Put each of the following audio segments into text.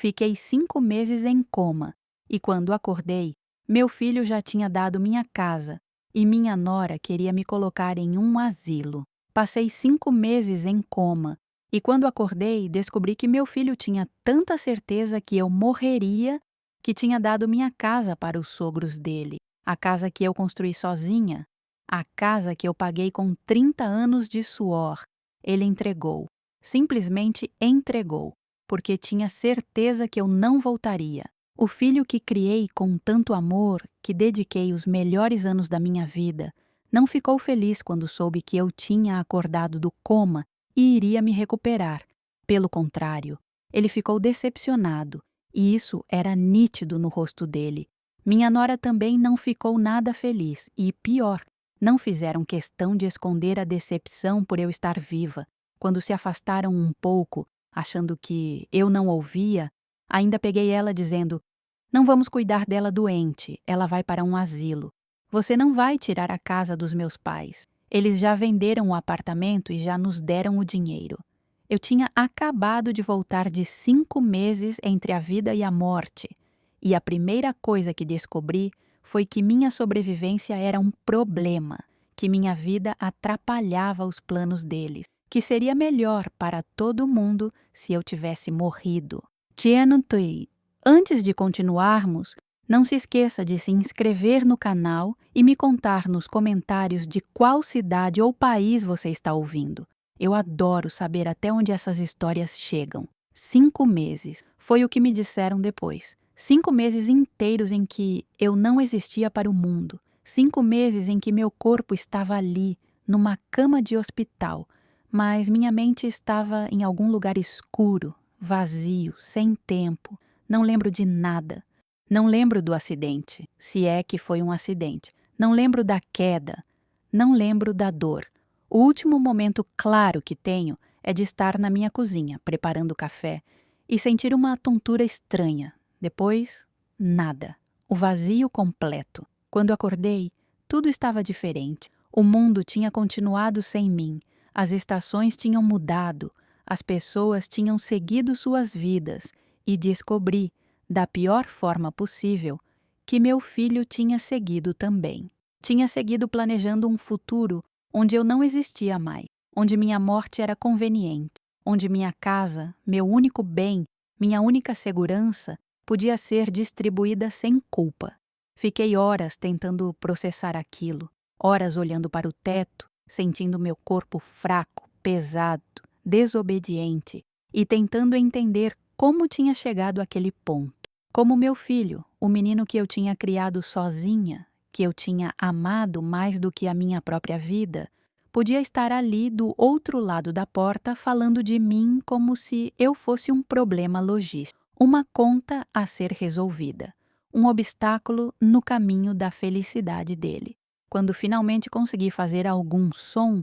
Fiquei 5 meses em coma, e quando acordei, meu filho já tinha dado minha casa, e minha nora queria me colocar em um asilo. Passei 5 meses em coma, e quando acordei, descobri que meu filho tinha tanta certeza que eu morreria que tinha dado minha casa para os sogros dele, a casa que eu construí sozinha, a casa que eu paguei com 30 anos de suor. Ele entregou, simplesmente entregou, porque tinha certeza que eu não voltaria. O filho que criei com tanto amor, que dediquei os melhores anos da minha vida, não ficou feliz quando soube que eu tinha acordado do coma e iria me recuperar. Pelo contrário, ele ficou decepcionado, e isso era nítido no rosto dele. Minha nora também não ficou nada feliz, e pior, não fizeram questão de esconder a decepção por eu estar viva. Quando se afastaram um pouco, achando que eu não ouvia, ainda peguei ela dizendo: "Não vamos cuidar dela doente, ela vai para um asilo. Você não vai tirar a casa dos meus pais. Eles já venderam o apartamento e já nos deram o dinheiro." Eu tinha acabado de voltar de 5 meses entre a vida e a morte, e a primeira coisa que descobri foi que minha sobrevivência era um problema, que minha vida atrapalhava os planos deles, que seria melhor para todo mundo se eu tivesse morrido. Tian Tui. Antes de continuarmos, não se esqueça de se inscrever no canal e me contar nos comentários de qual cidade ou país você está ouvindo. Eu adoro saber até onde essas histórias chegam. 5 meses, foi o que me disseram depois. 5 meses inteiros em que eu não existia para o mundo. 5 meses em que meu corpo estava ali, numa cama de hospital, mas minha mente estava em algum lugar escuro, vazio, sem tempo. Não lembro de nada. Não lembro do acidente, se é que foi um acidente. Não lembro da queda. Não lembro da dor. O último momento claro que tenho é de estar na minha cozinha, preparando café, e sentir uma tontura estranha. Depois, nada. O vazio completo. Quando acordei, tudo estava diferente. O mundo tinha continuado sem mim. As estações tinham mudado. As pessoas tinham seguido suas vidas. E descobri, da pior forma possível, que meu filho tinha seguido também. Tinha seguido planejando um futuro onde eu não existia mais, onde minha morte era conveniente, onde minha casa, meu único bem, minha única segurança, podia ser distribuída sem culpa. Fiquei horas tentando processar aquilo, horas olhando para o teto, sentindo meu corpo fraco, pesado, desobediente, e tentando entender como tinha chegado àquele ponto. Como meu filho, o menino que eu tinha criado sozinha, que eu tinha amado mais do que a minha própria vida, podia estar ali do outro lado da porta falando de mim como se eu fosse um problema logístico, uma conta a ser resolvida, um obstáculo no caminho da felicidade dele. Quando finalmente consegui fazer algum som,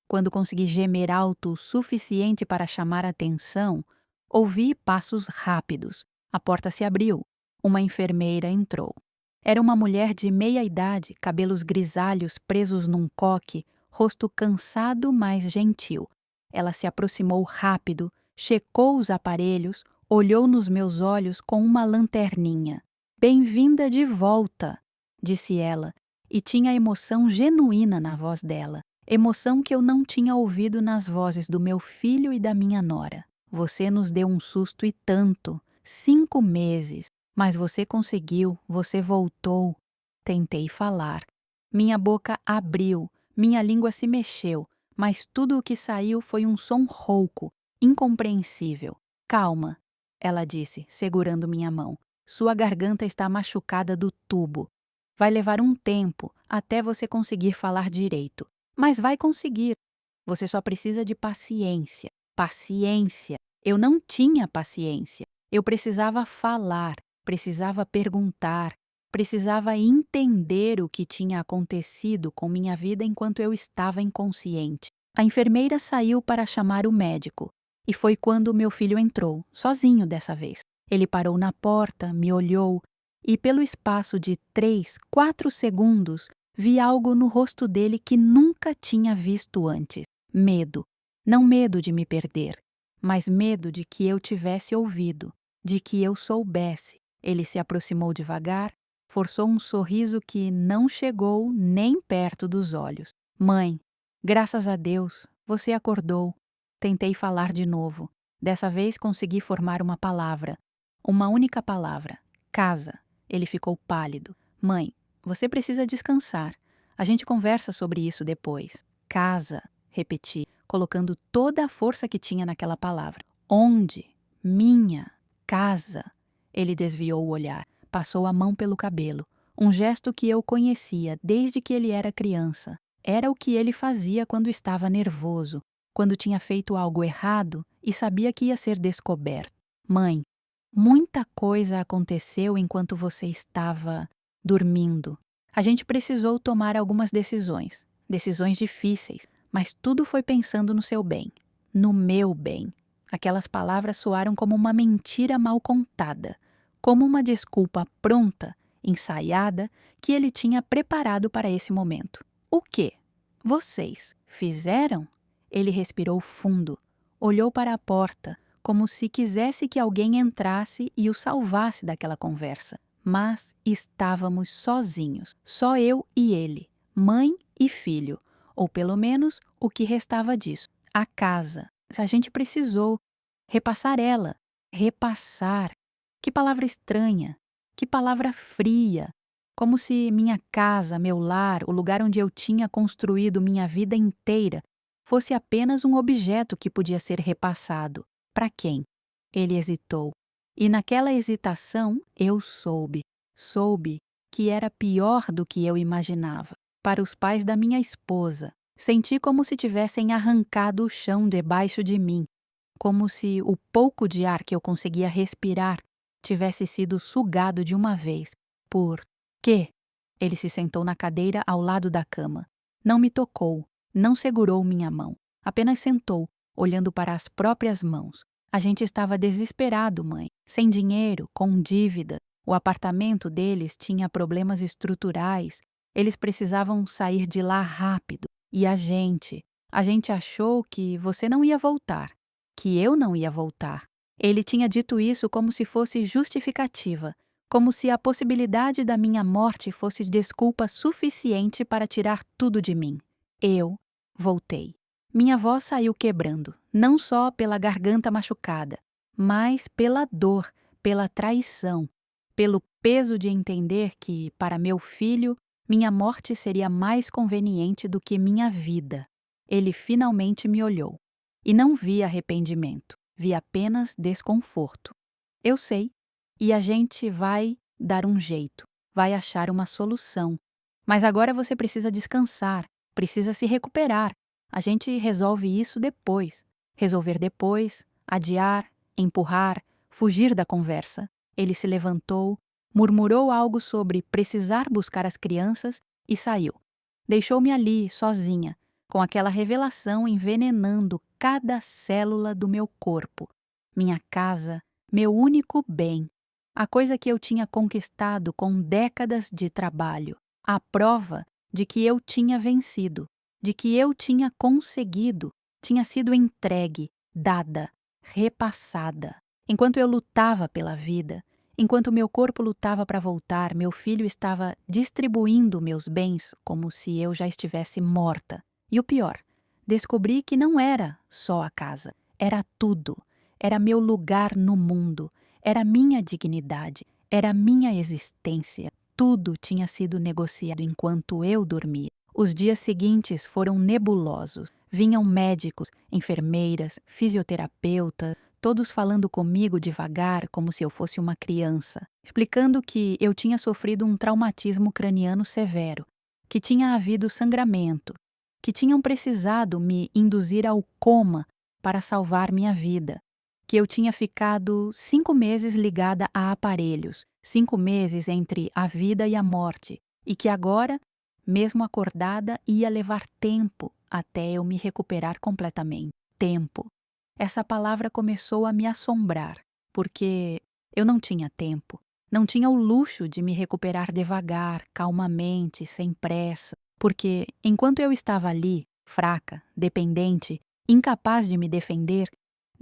quando consegui gemer alto o suficiente para chamar atenção, ouvi passos rápidos. A porta se abriu. Uma enfermeira entrou. Era uma mulher de meia idade, cabelos grisalhos presos num coque, rosto cansado, mas gentil. Ela se aproximou rápido, checou os aparelhos, olhou nos meus olhos com uma lanterninha. "Bem-vinda de volta", disse ela, e tinha emoção genuína na voz dela, emoção que eu não tinha ouvido nas vozes do meu filho e da minha nora. "Você nos deu um susto e tanto. 5 meses. Mas você conseguiu, você voltou." Tentei falar. Minha boca abriu, minha língua se mexeu, mas tudo o que saiu foi um som rouco, incompreensível. "Calma", ela disse, segurando minha mão. "Sua garganta está machucada do tubo. Vai levar um tempo até você conseguir falar direito. Mas vai conseguir. Você só precisa de paciência. Paciência." Eu não tinha paciência. Eu precisava falar. Precisava perguntar, precisava entender o que tinha acontecido com minha vida enquanto eu estava inconsciente. A enfermeira saiu para chamar o médico, e foi quando meu filho entrou, sozinho dessa vez. Ele parou na porta, me olhou, e pelo espaço de 3, 4 segundos, vi algo no rosto dele que nunca tinha visto antes. Medo. Não medo de me perder, mas medo de que eu tivesse ouvido. de que eu soubesse. Ele se aproximou devagar, forçou um sorriso que não chegou nem perto dos olhos. Mãe, graças a Deus, você acordou. Tentei falar de novo. Dessa vez consegui formar uma palavra. Uma única palavra. Casa. Ele ficou pálido. Mãe, você precisa descansar. A gente conversa sobre isso depois. Casa, repeti, colocando toda a força que tinha naquela palavra. Onde? Minha casa. Ele desviou o olhar, passou a mão pelo cabelo. Um gesto que eu conhecia desde que ele era criança. Era o que ele fazia quando estava nervoso, quando tinha feito algo errado e sabia que ia ser descoberto. Mãe, muita coisa aconteceu enquanto você estava dormindo. A gente precisou tomar algumas decisões, decisões difíceis, mas tudo foi pensando no seu bem, no meu bem. Aquelas palavras soaram como uma mentira mal contada, como uma desculpa pronta, ensaiada, que ele tinha preparado para esse momento. O quê? Vocês fizeram? Ele respirou fundo, olhou para a porta, como se quisesse que alguém entrasse e o salvasse daquela conversa. Mas estávamos sozinhos, só eu e ele, mãe e filho, ou pelo menos o que restava disso. A casa. A gente precisou repassar ela. Repassar. Que palavra estranha. Que palavra fria. Como se minha casa, meu lar, o lugar onde eu tinha construído minha vida inteira, fosse apenas um objeto que podia ser repassado. Para quem? Ele hesitou. E naquela hesitação eu soube que era pior do que eu imaginava. Para os pais da minha esposa, senti como se tivessem arrancado o chão debaixo de mim, como se o pouco de ar que eu conseguia respirar tivesse sido sugado de uma vez. Por quê? Ele se sentou na cadeira ao lado da cama. Não me tocou, não segurou minha mão, apenas sentou, olhando para as próprias mãos. A gente estava desesperado, mãe, sem dinheiro, com dívida. O apartamento deles tinha problemas estruturais. Eles precisavam sair de lá rápido. E a gente achou que você não ia voltar, que eu não ia voltar. Ele tinha dito isso como se fosse justificativa, como se a possibilidade da minha morte fosse desculpa suficiente para tirar tudo de mim. Eu voltei. Minha voz saiu quebrando, não só pela garganta machucada, mas pela dor, pela traição, pelo peso de entender que, para meu filho, minha morte seria mais conveniente do que minha vida. Ele finalmente me olhou. E não vi arrependimento, vi apenas desconforto. Eu sei, e a gente vai dar um jeito, vai achar uma solução. Mas agora você precisa descansar, precisa se recuperar. A gente resolve isso depois. Resolver depois, adiar, empurrar, fugir da conversa. Ele se levantou, murmurou algo sobre precisar buscar as crianças e saiu. Deixou-me ali, sozinha, com aquela revelação envenenando cada célula do meu corpo. Minha casa, meu único bem. A coisa que eu tinha conquistado com décadas de trabalho. A prova de que eu tinha vencido, de que eu tinha conseguido, tinha sido entregue, dada, repassada. Enquanto eu lutava pela vida, enquanto meu corpo lutava para voltar, meu filho estava distribuindo meus bens como se eu já estivesse morta. E o pior, descobri que não era só a casa, era tudo. Era meu lugar no mundo, era minha dignidade, era minha existência. Tudo tinha sido negociado enquanto eu dormia. Os dias seguintes foram nebulosos. Vinham médicos, enfermeiras, fisioterapeutas, todos falando comigo devagar como se eu fosse uma criança, explicando que eu tinha sofrido um traumatismo craniano severo, que tinha havido sangramento, que tinham precisado me induzir ao coma para salvar minha vida, que eu tinha ficado 5 meses ligada a aparelhos, 5 meses entre a vida e a morte, e que agora, mesmo acordada, ia levar tempo até eu me recuperar completamente. Tempo. Essa palavra começou a me assombrar, porque eu não tinha tempo, não tinha o luxo de me recuperar devagar, calmamente, sem pressa, porque enquanto eu estava ali, fraca, dependente, incapaz de me defender,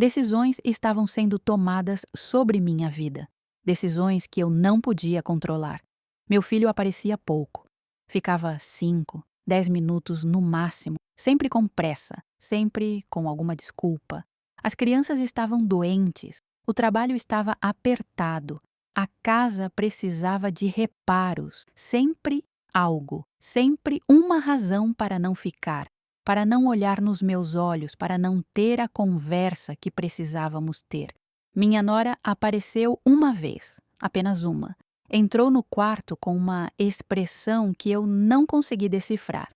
Decisões estavam sendo tomadas sobre minha vida. Decisões que eu não podia controlar. Meu filho aparecia pouco. Ficava 5, 10 minutos no máximo, sempre com pressa, sempre com alguma desculpa. As crianças estavam doentes, o trabalho estava apertado, a casa precisava de reparos, sempre algo, sempre uma razão para não ficar, para não olhar nos meus olhos, para não ter a conversa que precisávamos ter. Minha nora apareceu uma vez, apenas uma. Entrou no quarto com uma expressão que eu não consegui decifrar.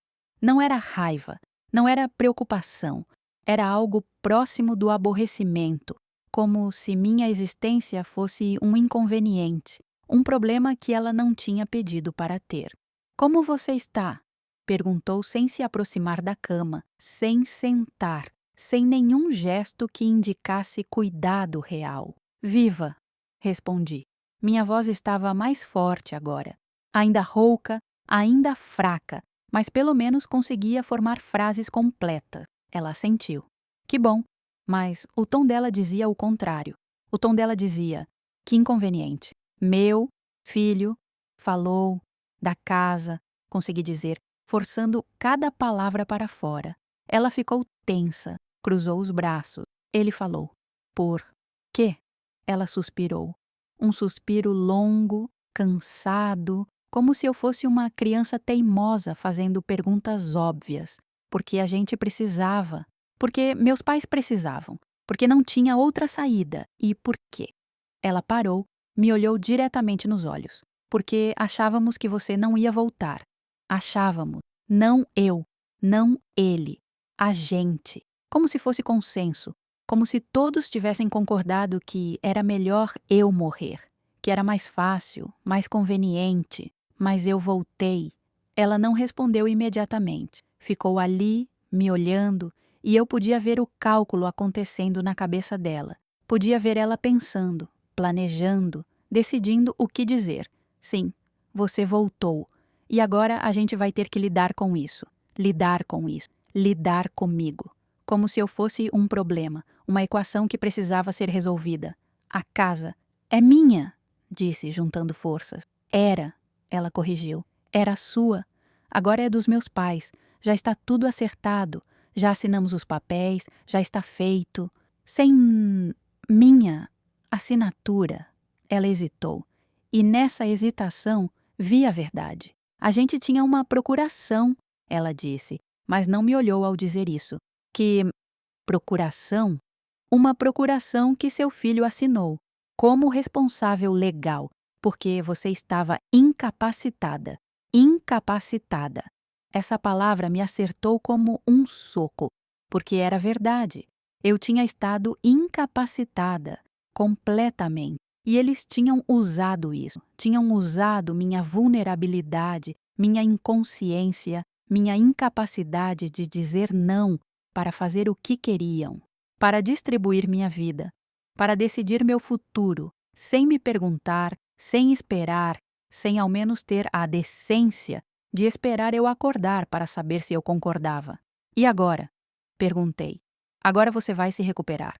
Não era raiva, não era preocupação, era algo próximo do aborrecimento, como se minha existência fosse um inconveniente, um problema que ela não tinha pedido para ter. "Como você está?" perguntou sem se aproximar da cama, sem sentar, sem nenhum gesto que indicasse cuidado real. "Viva", respondi. Minha voz estava mais forte agora, ainda rouca, ainda fraca, mas pelo menos conseguia formar frases completas. Ela assentiu. Que bom, mas o tom dela dizia o contrário. O tom dela dizia: que inconveniente. Meu filho falou da casa, consegui dizer, forçando cada palavra para fora. Ela ficou tensa, cruzou os braços. Ele falou: por quê? Ela suspirou. Um suspiro longo, cansado, como se eu fosse uma criança teimosa fazendo perguntas óbvias. Porque a gente precisava. Porque meus pais precisavam. Porque não tinha outra saída. E por quê? Ela parou, me olhou diretamente nos olhos. Porque achávamos que você não ia voltar. Achávamos. Não eu. Não ele. A gente. Como se fosse consenso. Como se todos tivessem concordado que era melhor eu morrer. Que era mais fácil, mais conveniente. Mas eu voltei. Ela não respondeu imediatamente. Ficou ali, me olhando, e eu podia ver o cálculo acontecendo na cabeça dela. Podia ver ela pensando, planejando, decidindo o que dizer. Sim, você voltou. E agora a gente vai ter que lidar com isso. Lidar com isso. Lidar comigo. Como se eu fosse um problema, uma equação que precisava ser resolvida. A casa é minha, disse, juntando forças. Era, ela corrigiu. Era sua. Agora é dos meus pais. Já está tudo acertado. Já assinamos os papéis, já está feito. Sem minha assinatura. Ela hesitou. E nessa hesitação vi a verdade. A gente tinha uma procuração, ela disse, mas não me olhou ao dizer isso. Que procuração? Uma procuração que seu filho assinou, como responsável legal, porque você estava incapacitada. Incapacitada. Essa palavra me acertou como um soco, porque era verdade. Eu tinha estado incapacitada, completamente. E eles tinham usado isso, tinham usado minha vulnerabilidade, minha inconsciência, minha incapacidade de dizer não para fazer o que queriam, para distribuir minha vida, para decidir meu futuro, sem me perguntar, sem esperar, sem ao menos ter a decência de esperar eu acordar para saber se eu concordava. E agora? Perguntei. Agora você vai se recuperar.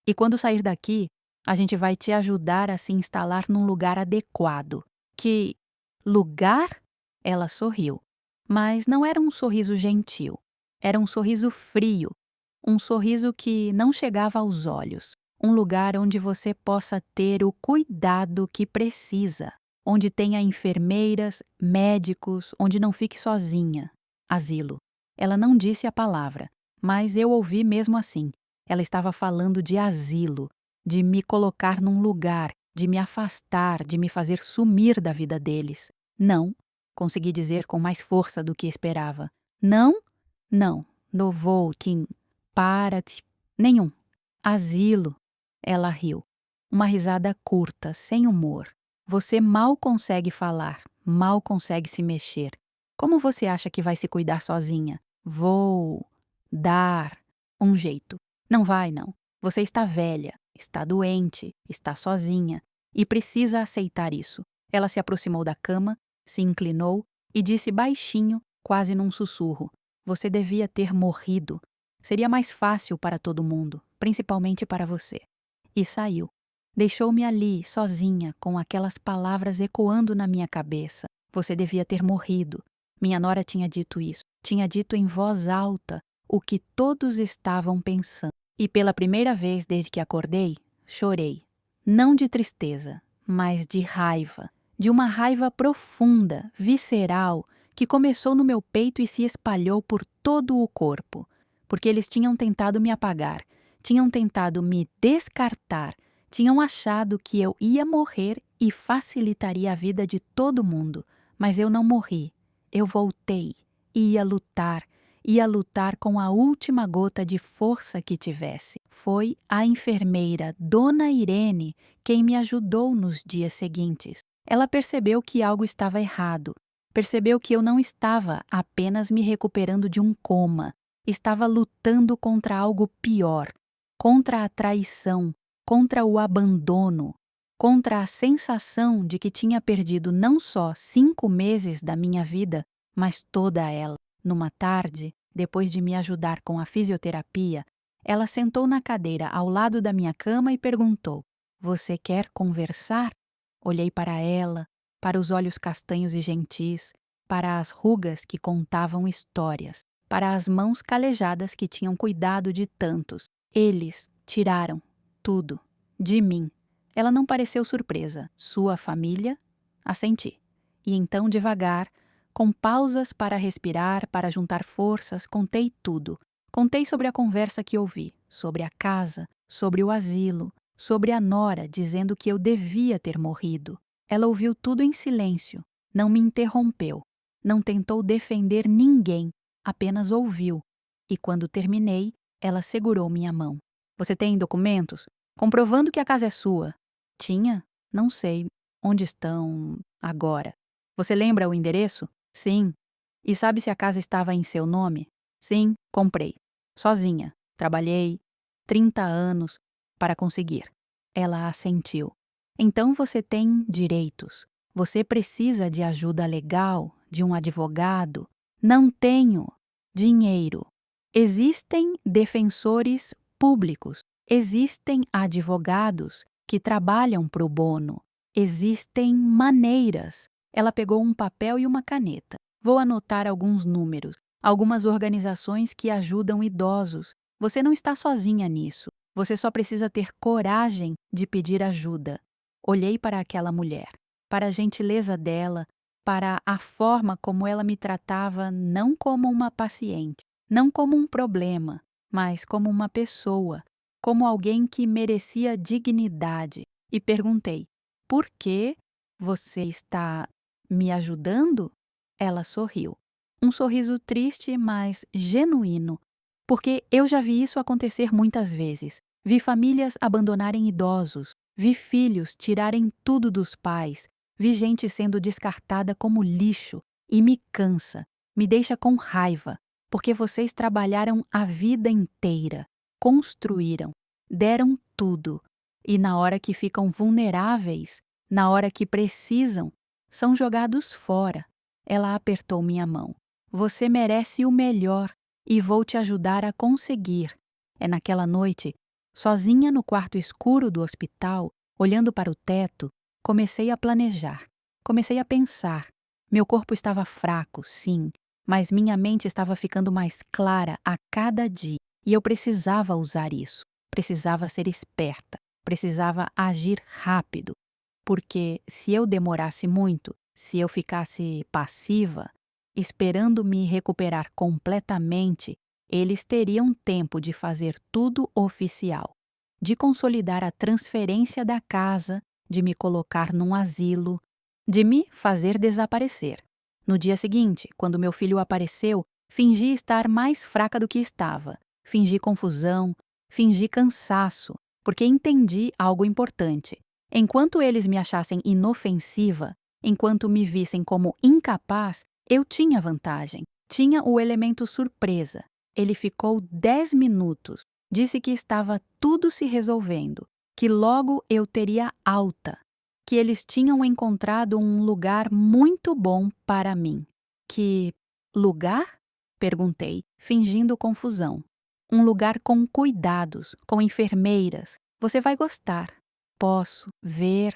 E quando sair daqui, a gente vai te ajudar a se instalar num lugar adequado. Que lugar? Ela sorriu. Mas não era um sorriso gentil. Era um sorriso frio. Um sorriso que não chegava aos olhos. Um lugar onde você possa ter o cuidado que precisa. Onde tenha enfermeiras, médicos, onde não fique sozinha. Asilo. Ela não disse a palavra, mas eu ouvi mesmo assim. Ela estava falando de asilo, de me colocar num lugar, de me afastar, de me fazer sumir da vida deles. Não, consegui dizer com mais força do que esperava. Não? Não. No vou, Kim. Para-te. Nenhum. Asilo. Ela riu. Uma risada curta, sem humor. Você mal consegue falar, mal consegue se mexer. Como você acha que vai se cuidar sozinha? Vou dar um jeito. Não vai, não. Você está velha, está doente, está sozinha e precisa aceitar isso. Ela se aproximou da cama, se inclinou e disse baixinho, quase num sussurro: você devia ter morrido. Seria mais fácil para todo mundo, principalmente para você. E saiu. Deixou-me ali, sozinha, com aquelas palavras ecoando na minha cabeça. Você devia ter morrido. Minha nora tinha dito isso. Tinha dito em voz alta o que todos estavam pensando. E pela primeira vez desde que acordei, chorei. Não de tristeza, mas de raiva. De uma raiva profunda, visceral, que começou no meu peito e se espalhou por todo o corpo. Porque eles tinham tentado me apagar, tinham tentado me descartar, tinham achado que eu ia morrer e facilitaria a vida de todo mundo. Mas eu não morri. Eu voltei e ia lutar com a última gota de força que tivesse. Foi a enfermeira, Dona Irene, quem me ajudou nos dias seguintes. Ela percebeu que algo estava errado. Percebeu que eu não estava apenas me recuperando de um coma. Estava lutando contra algo pior, contra a traição, contra o abandono, contra a sensação de que tinha perdido não só 5 meses da minha vida, mas toda ela. Numa tarde, depois de me ajudar com a fisioterapia, ela sentou na cadeira ao lado da minha cama e perguntou: "Você quer conversar?" Olhei para ela, para os olhos castanhos e gentis, para as rugas que contavam histórias, para as mãos calejadas que tinham cuidado de tantos. Eles tiraram tudo de mim. Ela não pareceu surpresa. Sua família? Assenti. E então, devagar, com pausas para respirar, para juntar forças, contei tudo. Contei sobre a conversa que ouvi, sobre a casa, sobre o asilo, sobre a nora dizendo que eu devia ter morrido. Ela ouviu tudo em silêncio, não me interrompeu, não tentou defender ninguém, apenas ouviu. E quando terminei, ela segurou minha mão. "Você tem documentos? Comprovando que a casa é sua?" "Tinha? Não sei. Onde estão agora?" "Você lembra o endereço?" "Sim." "E sabe se a casa estava em seu nome?" "Sim, comprei. Sozinha. Trabalhei 30 anos para conseguir." Ela assentiu. "Então você tem direitos. Você precisa de ajuda legal, de um advogado." "Não tenho dinheiro." "Existem defensores públicos. Existem advogados que trabalham pro bono. Existem maneiras." Ela pegou um papel e uma caneta. "Vou anotar alguns números, algumas organizações que ajudam idosos. Você não está sozinha nisso. Você só precisa ter coragem de pedir ajuda." Olhei para aquela mulher, para a gentileza dela, para a forma como ela me tratava, não como uma paciente, não como um problema, mas como uma pessoa, como alguém que merecia dignidade, e perguntei: "Por que você está me ajudando?" Ela sorriu. Um sorriso triste, mas genuíno, porque eu já vi isso acontecer muitas vezes. Vi famílias abandonarem idosos, vi filhos tirarem tudo dos pais, vi gente sendo descartada como lixo, e me cansa, me deixa com raiva, porque vocês trabalharam a vida inteira, construíram, deram tudo, e na hora que ficam vulneráveis, na hora que precisam, são jogados fora. Ela apertou minha mão. "Você merece o melhor e vou te ajudar a conseguir." É naquela noite, sozinha no quarto escuro do hospital, olhando para o teto, comecei a planejar. Comecei a pensar. Meu corpo estava fraco, sim, mas minha mente estava ficando mais clara a cada dia. E eu precisava usar isso. Precisava ser esperta. Precisava agir rápido. Porque se eu demorasse muito, se eu ficasse passiva, esperando me recuperar completamente, eles teriam tempo de fazer tudo oficial, de consolidar a transferência da casa, de me colocar num asilo, de me fazer desaparecer. No dia seguinte, quando meu filho apareceu, fingi estar mais fraca do que estava. Fingi confusão, fingi cansaço, porque entendi algo importante. Enquanto eles me achassem inofensiva, enquanto me vissem como incapaz, eu tinha vantagem. Tinha o elemento surpresa. Ele ficou 10 minutos. Disse que estava tudo se resolvendo, que logo eu teria alta, que eles tinham encontrado um lugar muito bom para mim. Que lugar? Perguntei, fingindo confusão. Um lugar com cuidados, com enfermeiras. Você vai gostar. Posso ver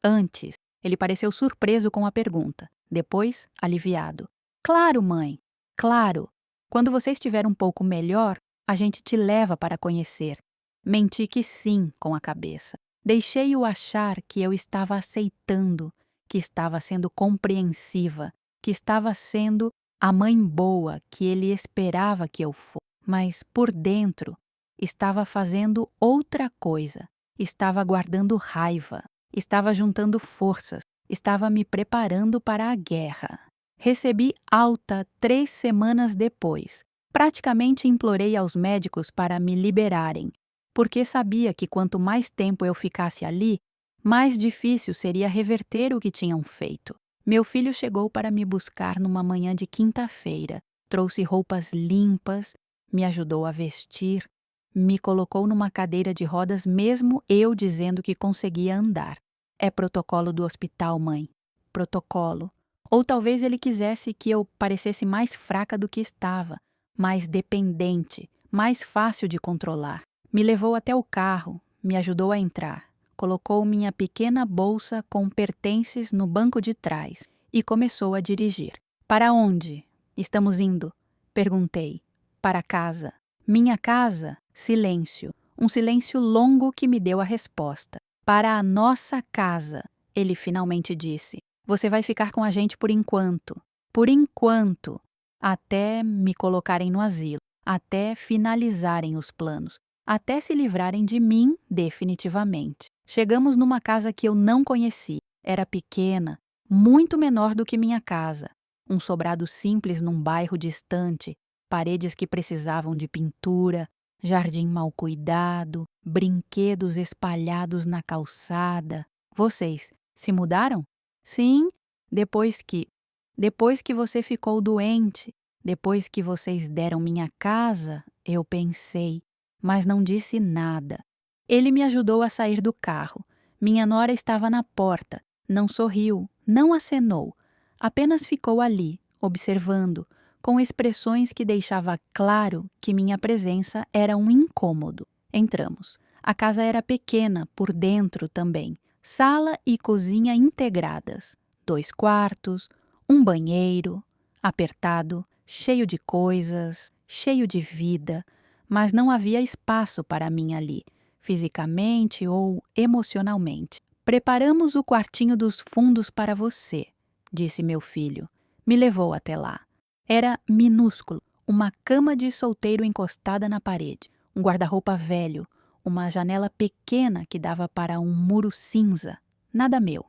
antes. Ele pareceu surpreso com a pergunta. Depois, aliviado. Claro, mãe. Claro. Quando você estiver um pouco melhor, a gente te leva para conhecer. Menti que sim com a cabeça. Deixei-o achar que eu estava aceitando, que estava sendo compreensiva, que estava sendo a mãe boa que ele esperava que eu fosse. Mas, por dentro, estava fazendo outra coisa. Estava guardando raiva. Estava juntando forças. Estava me preparando para a guerra. Recebi alta 3 semanas depois. Praticamente implorei aos médicos para me liberarem, porque sabia que quanto mais tempo eu ficasse ali, mais difícil seria reverter o que tinham feito. Meu filho chegou para me buscar numa manhã de quinta-feira. Trouxe roupas limpas, me ajudou a vestir, me colocou numa cadeira de rodas mesmo eu dizendo que conseguia andar. É protocolo do hospital, mãe. Protocolo. Ou talvez ele quisesse que eu parecesse mais fraca do que estava, mais dependente, mais fácil de controlar. Me levou até o carro, me ajudou a entrar, colocou minha pequena bolsa com pertences no banco de trás e começou a dirigir. Para onde estamos indo? Perguntei. Para casa. Minha casa? Silêncio. Um silêncio longo que me deu a resposta. Para a nossa casa, ele finalmente disse. Você vai ficar com a gente por enquanto. Por enquanto. Até me colocarem no asilo. Até finalizarem os planos. Até se livrarem de mim definitivamente. Chegamos numa casa que eu não conhecia. Era pequena, muito menor do que minha casa. Um sobrado simples num bairro distante, paredes que precisavam de pintura, jardim mal cuidado, brinquedos espalhados na calçada. Vocês se mudaram? Sim, depois que você ficou doente, depois que vocês deram minha casa, eu pensei, mas não disse nada. Ele me ajudou a sair do carro. Minha nora estava na porta, não sorriu, não acenou, apenas ficou ali, observando, com expressões que deixava claro que minha presença era um incômodo. Entramos. A casa era pequena, por dentro também. Sala e cozinha integradas. 2 quartos, um banheiro, apertado, cheio de coisas, cheio de vida, mas não havia espaço para mim ali, fisicamente ou emocionalmente. Preparamos o quartinho dos fundos para você, disse meu filho. Me levou até lá. Era minúsculo, uma cama de solteiro encostada na parede, um guarda-roupa velho, uma janela pequena que dava para um muro cinza. Nada meu,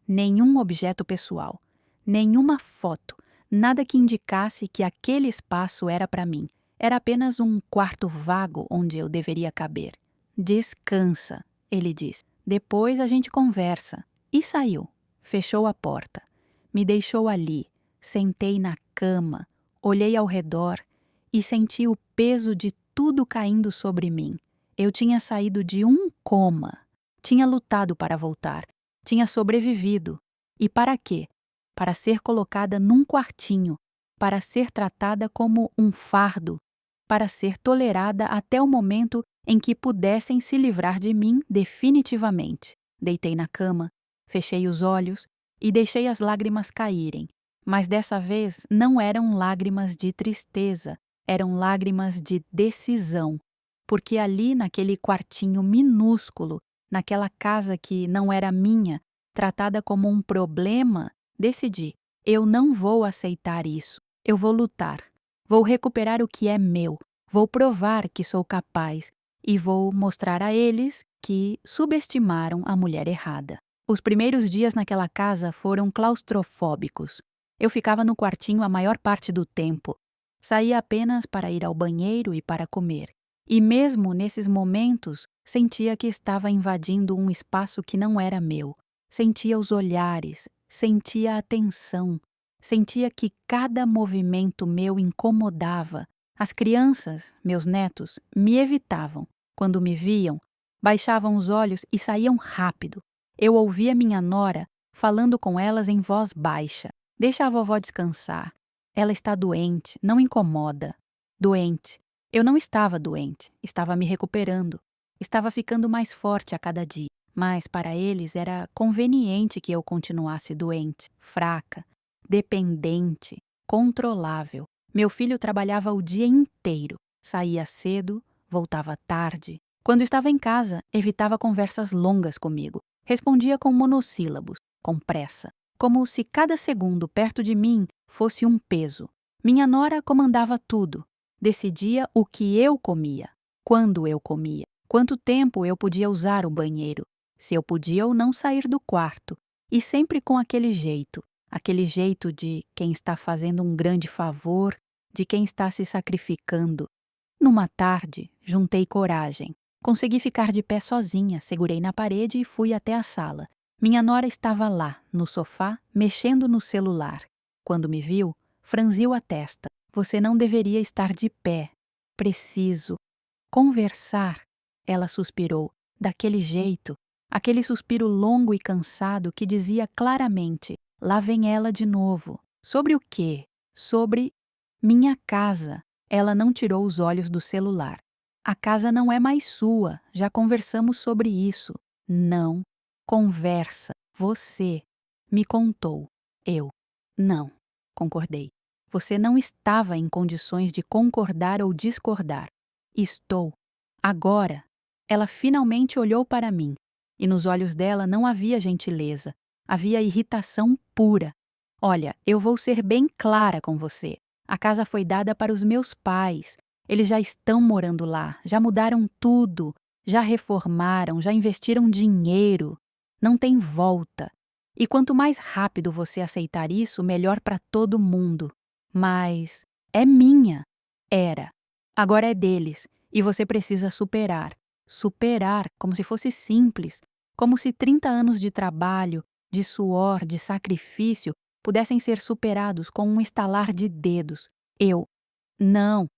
nenhum objeto pessoal, nenhuma foto, nada que indicasse que aquele espaço era para mim. Era apenas um quarto vago onde eu deveria caber. Descansa, ele disse. Depois a gente conversa. E saiu. Fechou a porta. Me deixou ali. Sentei na cama, olhei ao redor e senti o peso de tudo caindo sobre mim. Eu tinha saído de um coma. Tinha lutado para voltar. Tinha sobrevivido. E para quê? Para ser colocada num quartinho, para ser tratada como um fardo, para ser tolerada até o momento em que pudessem se livrar de mim definitivamente. Deitei na cama, fechei os olhos e deixei as lágrimas caírem. Mas dessa vez não eram lágrimas de tristeza, eram lágrimas de decisão. Porque ali naquele quartinho minúsculo, naquela casa que não era minha, tratada como um problema, decidi, eu não vou aceitar isso. Eu vou lutar. Vou recuperar o que é meu. Vou provar que sou capaz e vou mostrar a eles que subestimaram a mulher errada. Os primeiros dias naquela casa foram claustrofóbicos. Eu ficava no quartinho a maior parte do tempo. Saía apenas para ir ao banheiro e para comer. E mesmo nesses momentos, sentia que estava invadindo um espaço que não era meu. Sentia os olhares, sentia a tensão, sentia que cada movimento meu incomodava. As crianças, meus netos, me evitavam. Quando me viam, baixavam os olhos e saíam rápido. Eu ouvia minha nora falando com elas em voz baixa. Deixa a vovó descansar. Ela está doente, não incomoda. Doente. Eu não estava doente, estava me recuperando. Estava ficando mais forte a cada dia. Mas para eles era conveniente que eu continuasse doente, fraca, dependente, controlável. Meu filho trabalhava o dia inteiro. Saía cedo, voltava tarde. Quando estava em casa, evitava conversas longas comigo. Respondia com monossílabos, com pressa, como se cada segundo perto de mim fosse um peso. Minha nora comandava tudo. Decidia o que eu comia, quando eu comia, quanto tempo eu podia usar o banheiro, se eu podia ou não sair do quarto, e sempre com aquele jeito de quem está fazendo um grande favor, de quem está se sacrificando. Numa tarde, juntei coragem. Consegui ficar de pé sozinha, segurei na parede e fui até a sala. Minha nora estava lá, no sofá, mexendo no celular. Quando me viu, franziu a testa. Você não deveria estar de pé. Preciso conversar. Ela suspirou, daquele jeito, aquele suspiro longo e cansado que dizia claramente: lá vem ela de novo. Sobre o quê? Sobre minha casa. Ela não tirou os olhos do celular. A casa não é mais sua, já conversamos sobre isso. Não. Conversa. Você me contou. Eu. Não. Concordei. Você não estava em condições de concordar ou discordar. Estou. Agora. Ela finalmente olhou para mim, e nos olhos dela não havia gentileza, havia irritação pura. Olha, eu vou ser bem clara com você. A casa foi dada para os meus pais. Eles já estão morando lá, já mudaram tudo, já reformaram, já investiram dinheiro. Não tem volta. E quanto mais rápido você aceitar isso, melhor para todo mundo. Mas é minha. Era. Agora é deles. E você precisa superar. Superar, como se fosse simples. Como se 30 anos de trabalho, de suor, de sacrifício pudessem ser superados com um estalar de dedos. Eu. Não.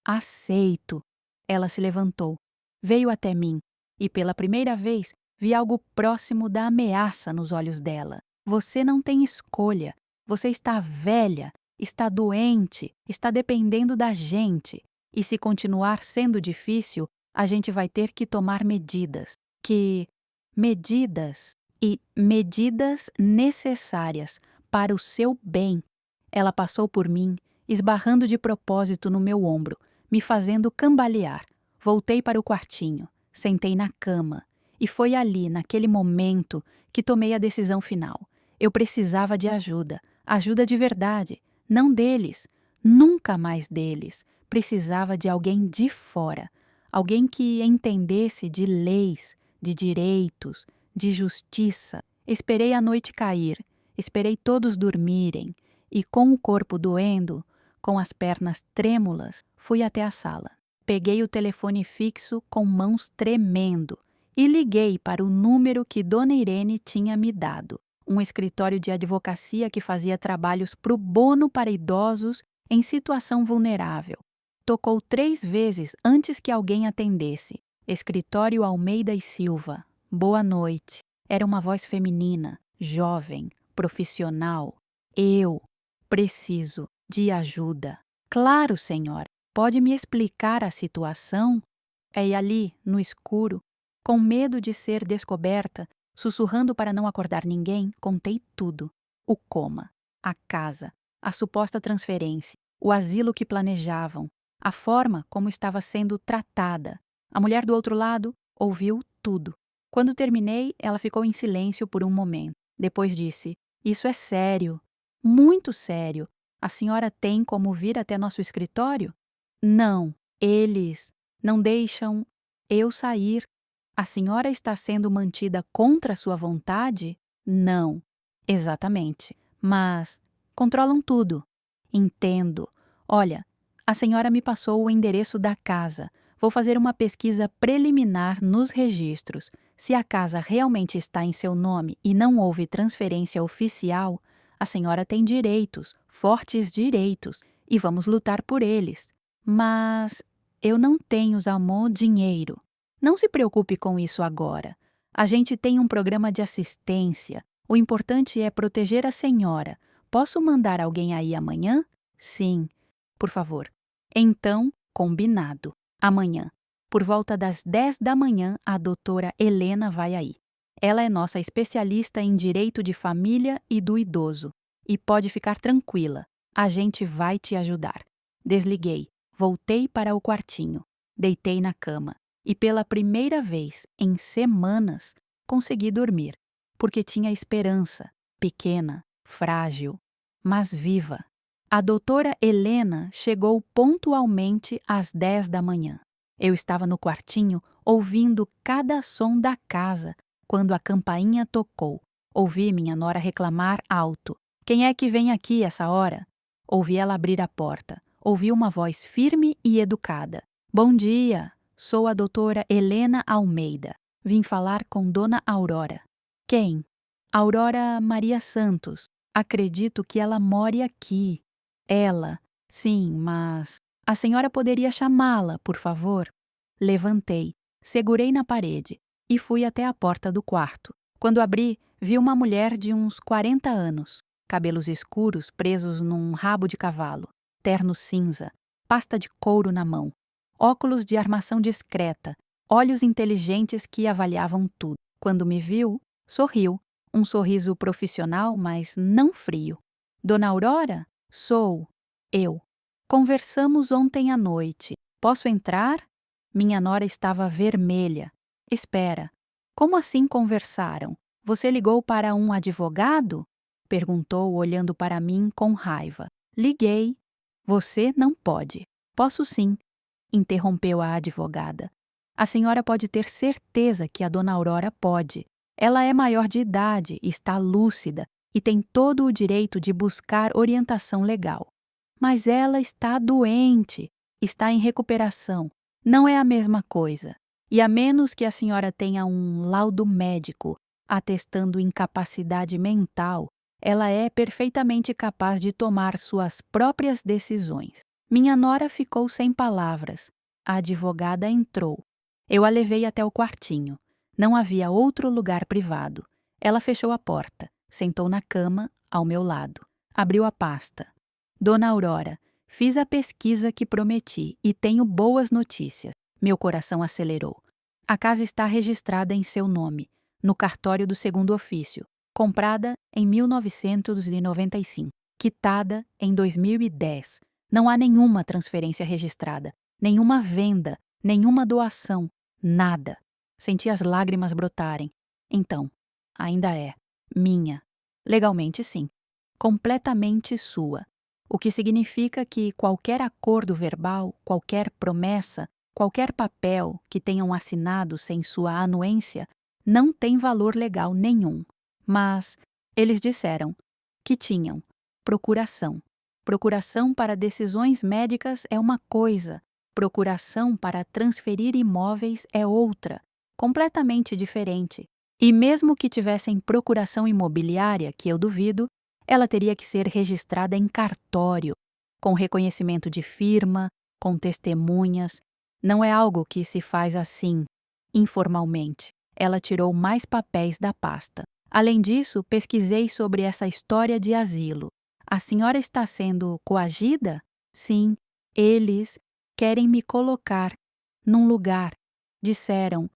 Aceito. Ela se levantou. Veio até mim. E pela primeira vez vi algo próximo da ameaça nos olhos dela. Você não tem escolha. Você está velha, está doente, está dependendo da gente. E se continuar sendo difícil, a gente vai ter que tomar medidas. Medidas necessárias para o seu bem. Ela passou por mim, esbarrando de propósito no meu ombro, me fazendo cambalear. Voltei para o quartinho, sentei na cama. E foi ali, naquele momento, que tomei a decisão final. Eu precisava de ajuda, ajuda de verdade, não deles, nunca mais deles. Precisava de alguém de fora, alguém que entendesse de leis, de direitos, de justiça. Esperei a noite cair, esperei todos dormirem e, com o corpo doendo, com as pernas trêmulas, fui até a sala. Peguei o telefone fixo com mãos tremendo e liguei para o número que Dona Irene tinha me dado, um escritório de advocacia que fazia trabalhos pro bono para idosos em situação vulnerável. Tocou 3 vezes antes que alguém atendesse. Escritório Almeida e Silva. Boa noite. Era uma voz feminina, jovem, profissional. Eu preciso de ajuda. Claro, senhora. Pode me explicar a situação? E ali, no escuro, com medo de ser descoberta, sussurrando para não acordar ninguém, contei tudo. O coma, a casa, a suposta transferência, o asilo que planejavam, a forma como estava sendo tratada. A mulher do outro lado ouviu tudo. Quando terminei, ela ficou em silêncio por um momento. Depois disse: "Isso é sério, muito sério. A senhora tem como vir até nosso escritório?" "Não, eles não deixam eu sair." "A senhora está sendo mantida contra sua vontade?" "Não." "Exatamente. Mas controlam tudo." "Entendo. Olha, a senhora me passou o endereço da casa. Vou fazer uma pesquisa preliminar nos registros. Se a casa realmente está em seu nome e não houve transferência oficial, a senhora tem direitos, fortes direitos, e vamos lutar por eles. Mas eu não tenho, Zamon, dinheiro." "Não se preocupe com isso agora. A gente tem um programa de assistência. O importante é proteger a senhora. Posso mandar alguém aí amanhã?" "Sim, por favor." "Então, Combinado. Amanhã, por volta das 10 da manhã, a doutora Helena vai aí. Ela é nossa especialista em direito de família e do idoso. E pode ficar tranquila, a gente vai te ajudar. Desliguei, voltei para o quartinho, deitei na cama e pela primeira vez em semanas consegui dormir, porque tinha esperança, pequena, frágil, mas viva. A doutora Helena chegou pontualmente às 10 da manhã. Eu estava no quartinho ouvindo cada som da casa quando a campainha tocou. Ouvi minha nora reclamar alto. Quem é que vem aqui essa hora? Ouvi ela abrir a porta. Ouvi uma voz firme e educada. Bom dia, sou a doutora Helena Almeida. Vim falar com Dona Aurora. Quem? Aurora Maria Santos. Acredito que ela more aqui. Ela? Sim, mas... A senhora poderia chamá-la, por favor? Levantei, segurei na parede e fui até a porta do quarto. Quando abri, vi uma mulher de uns 40 anos, cabelos escuros presos num rabo de cavalo, terno cinza, pasta de couro na mão, óculos de armação discreta, olhos inteligentes que avaliavam tudo. Quando me viu, sorriu, um sorriso profissional, mas não frio. Dona Aurora? Sou. Eu. Conversamos ontem à noite. Posso entrar? Minha nora estava vermelha. Espera. Como assim conversaram? Você ligou para um advogado? Perguntou, olhando para mim com raiva. Liguei. Você não pode. Posso sim, interrompeu a advogada. A senhora pode ter certeza que a dona Aurora pode. Ela é maior de idade, está lúcida e tem todo o direito de buscar orientação legal. Mas ela está doente, está em recuperação. Não é a mesma coisa. E a menos que a senhora tenha um laudo médico atestando incapacidade mental, ela é perfeitamente capaz de tomar suas próprias decisões. Minha nora ficou sem palavras. A advogada entrou. Eu a levei até o quartinho. Não havia outro lugar privado. Ela fechou a porta, sentou na cama, ao meu lado. Abriu a pasta. Dona Aurora, fiz a pesquisa que prometi e tenho boas notícias. Meu coração acelerou. A casa está registrada em seu nome, no cartório do segundo ofício, comprada em 1995, quitada em 2010. Não há nenhuma transferência registrada, nenhuma venda, nenhuma doação, nada. Senti as lágrimas brotarem. Então, ainda é minha. Legalmente, sim. Completamente sua. O que significa que qualquer acordo verbal, qualquer promessa, qualquer papel que tenham assinado sem sua anuência não tem valor legal nenhum. Mas eles disseram que tinham procuração. Procuração para decisões médicas é uma coisa, procuração para transferir imóveis é outra, completamente diferente. E mesmo que tivessem procuração imobiliária, que eu duvido, ela teria que ser registrada em cartório, com reconhecimento de firma, com testemunhas. Não é algo que se faz assim, informalmente. Ela tirou mais papéis da pasta. Além disso, pesquisei sobre essa história de asilo. A senhora está sendo coagida? Sim, eles querem me colocar num lugar. Disseram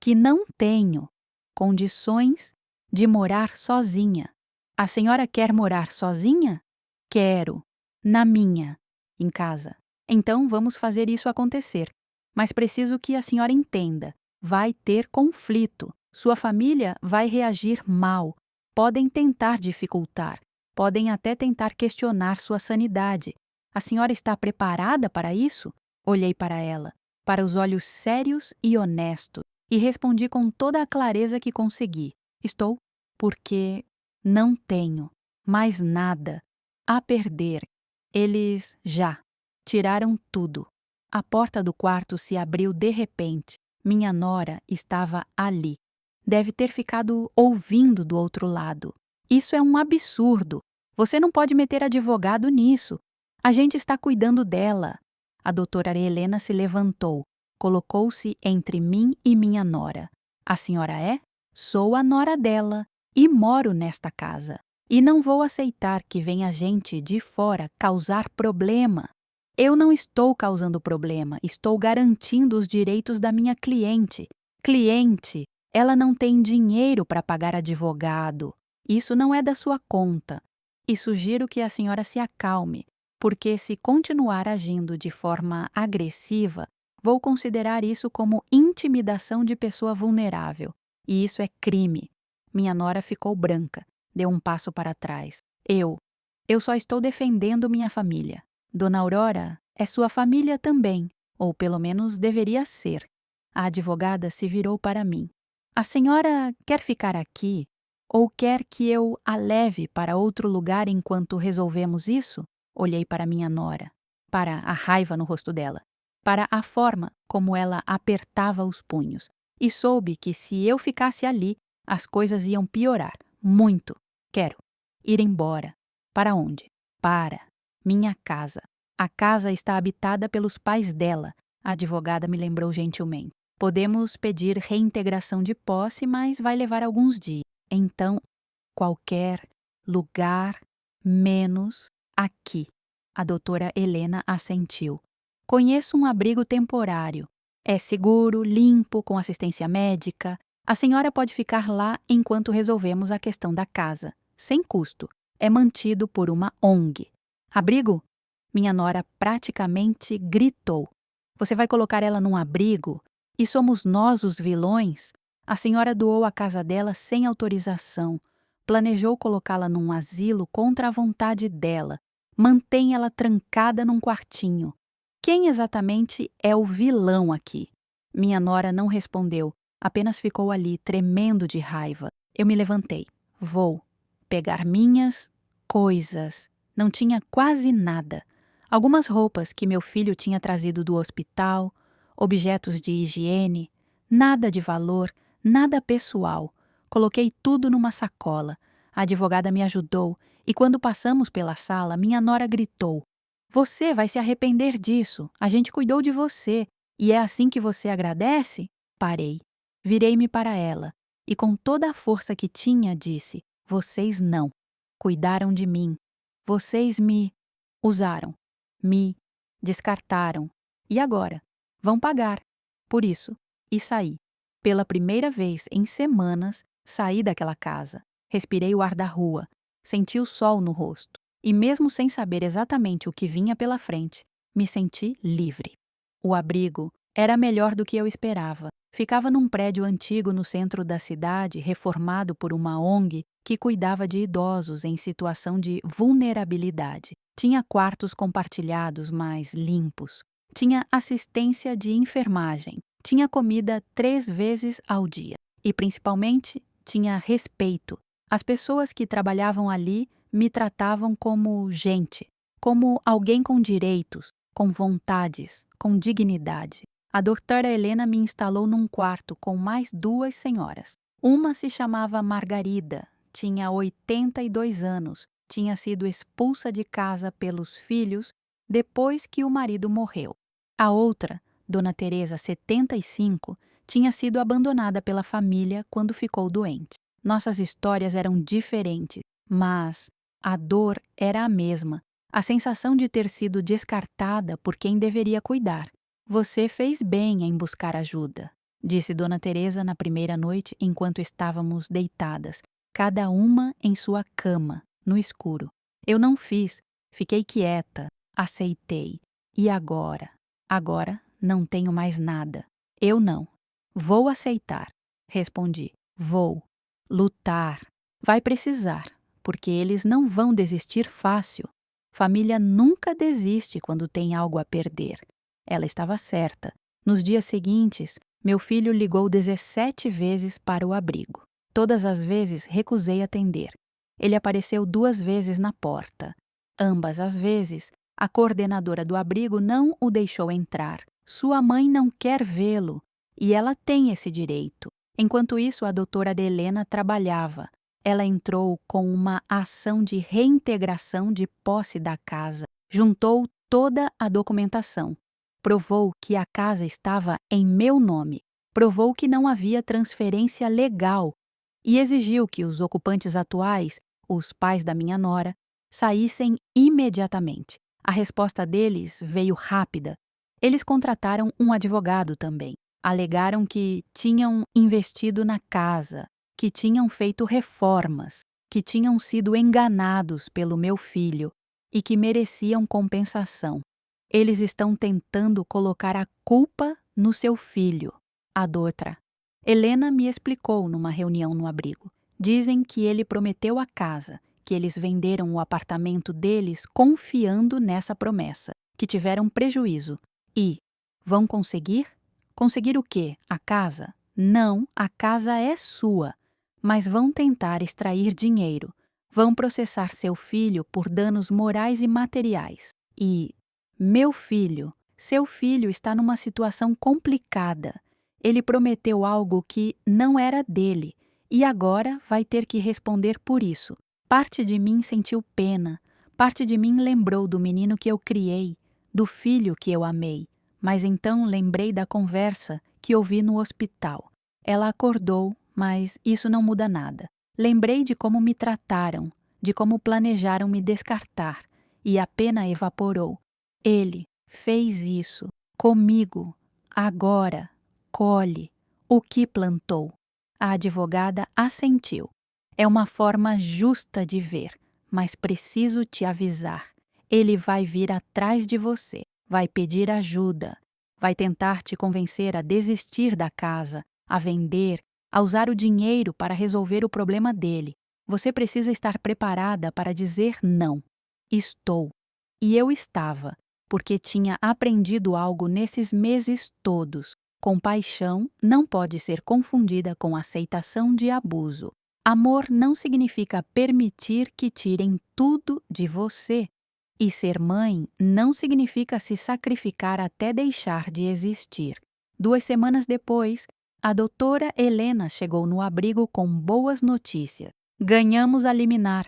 que não tenho condições de morar sozinha. A senhora quer morar sozinha? Quero. Na minha. Em casa. Então vamos fazer isso acontecer. Mas preciso que a senhora entenda. Vai ter conflito. Sua família vai reagir mal. Podem tentar dificultar. Podem até tentar questionar sua sanidade. A senhora está preparada para isso? Olhei para ela, para os olhos sérios e honestos, e respondi com toda a clareza que consegui. Estou, porque não tenho mais nada a perder. Eles já tiraram tudo. A porta do quarto se abriu de repente. Minha nora estava ali. Deve ter ficado ouvindo do outro lado. Isso é um absurdo. Você não pode meter advogado nisso. A gente está cuidando dela. A doutora Helena se levantou, colocou-se entre mim e minha nora. A senhora é? Sou a nora dela e moro nesta casa. E não vou aceitar que venha gente de fora causar problema. Eu não estou causando problema, estou garantindo os direitos da minha cliente. Cliente, ela não tem dinheiro para pagar advogado. Isso não é da sua conta. E sugiro que a senhora se acalme, porque se continuar agindo de forma agressiva, vou considerar isso como intimidação de pessoa vulnerável. E isso é crime. Minha nora ficou branca, deu um passo para trás. Eu só estou defendendo minha família. Dona Aurora é sua família também, ou pelo menos deveria ser. A advogada se virou para mim. A senhora quer ficar aqui? Ou quer que eu a leve para outro lugar enquanto resolvemos isso? Olhei para minha nora, para a raiva no rosto dela, para a forma como ela apertava os punhos, e soube que se eu ficasse ali, as coisas iam piorar. Muito. Quero ir embora. Para onde? Para minha casa. A casa está habitada pelos pais dela, a advogada me lembrou gentilmente. Podemos pedir reintegração de posse, mas vai levar alguns dias. Então, qualquer lugar menos aqui. A doutora Helena assentiu. Conheço um abrigo temporário. É seguro, limpo, com assistência médica. A senhora pode ficar lá enquanto resolvemos a questão da casa, sem custo. É mantido por uma ONG. Abrigo? Minha nora praticamente gritou. Você vai colocar ela num abrigo? E somos nós os vilões? A senhora doou a casa dela sem autorização. Planejou colocá-la num asilo contra a vontade dela. Mantém ela trancada num quartinho. Quem exatamente é o vilão aqui? Minha nora não respondeu, apenas ficou ali, tremendo de raiva. Eu me levantei. Vou pegar minhas coisas. Não tinha quase nada. Algumas roupas que meu filho tinha trazido do hospital, objetos de higiene, nada de valor, nada pessoal. Coloquei tudo numa sacola. A advogada me ajudou e quando passamos pela sala, minha nora gritou: "Você vai se arrepender disso. A gente cuidou de você. E é assim que você agradece?" Parei. Virei-me para ela e com toda a força que tinha disse: "Vocês não. Cuidaram de mim. Vocês me usaram. Me descartaram. E agora? Vão pagar por isso." E saí. Pela primeira vez em semanas, saí daquela casa. Respirei o ar da rua. Senti o sol no rosto. E mesmo sem saber exatamente o que vinha pela frente, me senti livre. O abrigo era melhor do que eu esperava. Ficava num prédio antigo no centro da cidade, reformado por uma ONG que cuidava de idosos em situação de vulnerabilidade. Tinha quartos compartilhados mais limpos. Tinha assistência de enfermagem. Tinha comida 3 vezes ao dia. E, principalmente, tinha respeito. As pessoas que trabalhavam ali me tratavam como gente, como alguém com direitos, com vontades, com dignidade. A doutora Helena me instalou num quarto com mais 2 senhoras. Uma se chamava Margarida, tinha 82 anos, tinha sido expulsa de casa pelos filhos depois que o marido morreu. A outra, Dona Teresa, 75, tinha sido abandonada pela família quando ficou doente. Nossas histórias eram diferentes, mas a dor era a mesma, a sensação de ter sido descartada por quem deveria cuidar. "Você fez bem em buscar ajuda", disse Dona Teresa na primeira noite enquanto estávamos deitadas, cada uma em sua cama, no escuro. Eu não fiz, fiquei quieta, aceitei. E agora? Agora não tenho mais nada. Eu não. Vou aceitar, respondi. Vou lutar. Vai precisar, porque eles não vão desistir fácil. Família nunca desiste quando tem algo a perder. Ela estava certa. Nos dias seguintes, meu filho ligou 17 vezes para o abrigo. Todas as vezes recusei atender. Ele apareceu 2 vezes na porta. Ambas as vezes, a coordenadora do abrigo não o deixou entrar. Sua mãe não quer vê-lo, e ela tem esse direito. Enquanto isso, a doutora Helena trabalhava. Ela entrou com uma ação de reintegração de posse da casa. Juntou toda a documentação. Provou que a casa estava em meu nome. Provou que não havia transferência legal e exigiu que os ocupantes atuais, os pais da minha nora, saíssem imediatamente. A resposta deles veio rápida. Eles contrataram um advogado também. Alegaram que tinham investido na casa, que tinham feito reformas, que tinham sido enganados pelo meu filho e que mereciam compensação. Eles estão tentando colocar a culpa no seu filho. A Doutra. Helena me explicou numa reunião no abrigo. Dizem que ele prometeu a casa, que eles venderam o apartamento deles confiando nessa promessa, que tiveram prejuízo. E vão conseguir? Conseguir o quê? A casa? Não, a casa é sua. Mas vão tentar extrair dinheiro. Vão processar seu filho por danos morais e materiais. E, seu filho está numa situação complicada. Ele prometeu algo que não era dele e agora vai ter que responder por isso. Parte de mim sentiu pena, parte de mim lembrou do menino que eu criei, do filho que eu amei. Mas então lembrei da conversa que ouvi no hospital. Ela acordou, mas isso não muda nada. Lembrei de como me trataram, de como planejaram me descartar, e a pena evaporou. Ele fez isso comigo. Agora colhe o que plantou. A advogada assentiu. É uma forma justa de ver, mas preciso te avisar. Ele vai vir atrás de você, vai pedir ajuda, vai tentar te convencer a desistir da casa, a vender, a usar o dinheiro para resolver o problema dele. Você precisa estar preparada para dizer não. Estou. E eu estava, porque tinha aprendido algo nesses meses todos. Compaixão não pode ser confundida com aceitação de abuso. Amor não significa permitir que tirem tudo de você. E ser mãe não significa se sacrificar até deixar de existir. 2 semanas depois, a doutora Helena chegou no abrigo com boas notícias. Ganhamos a liminar.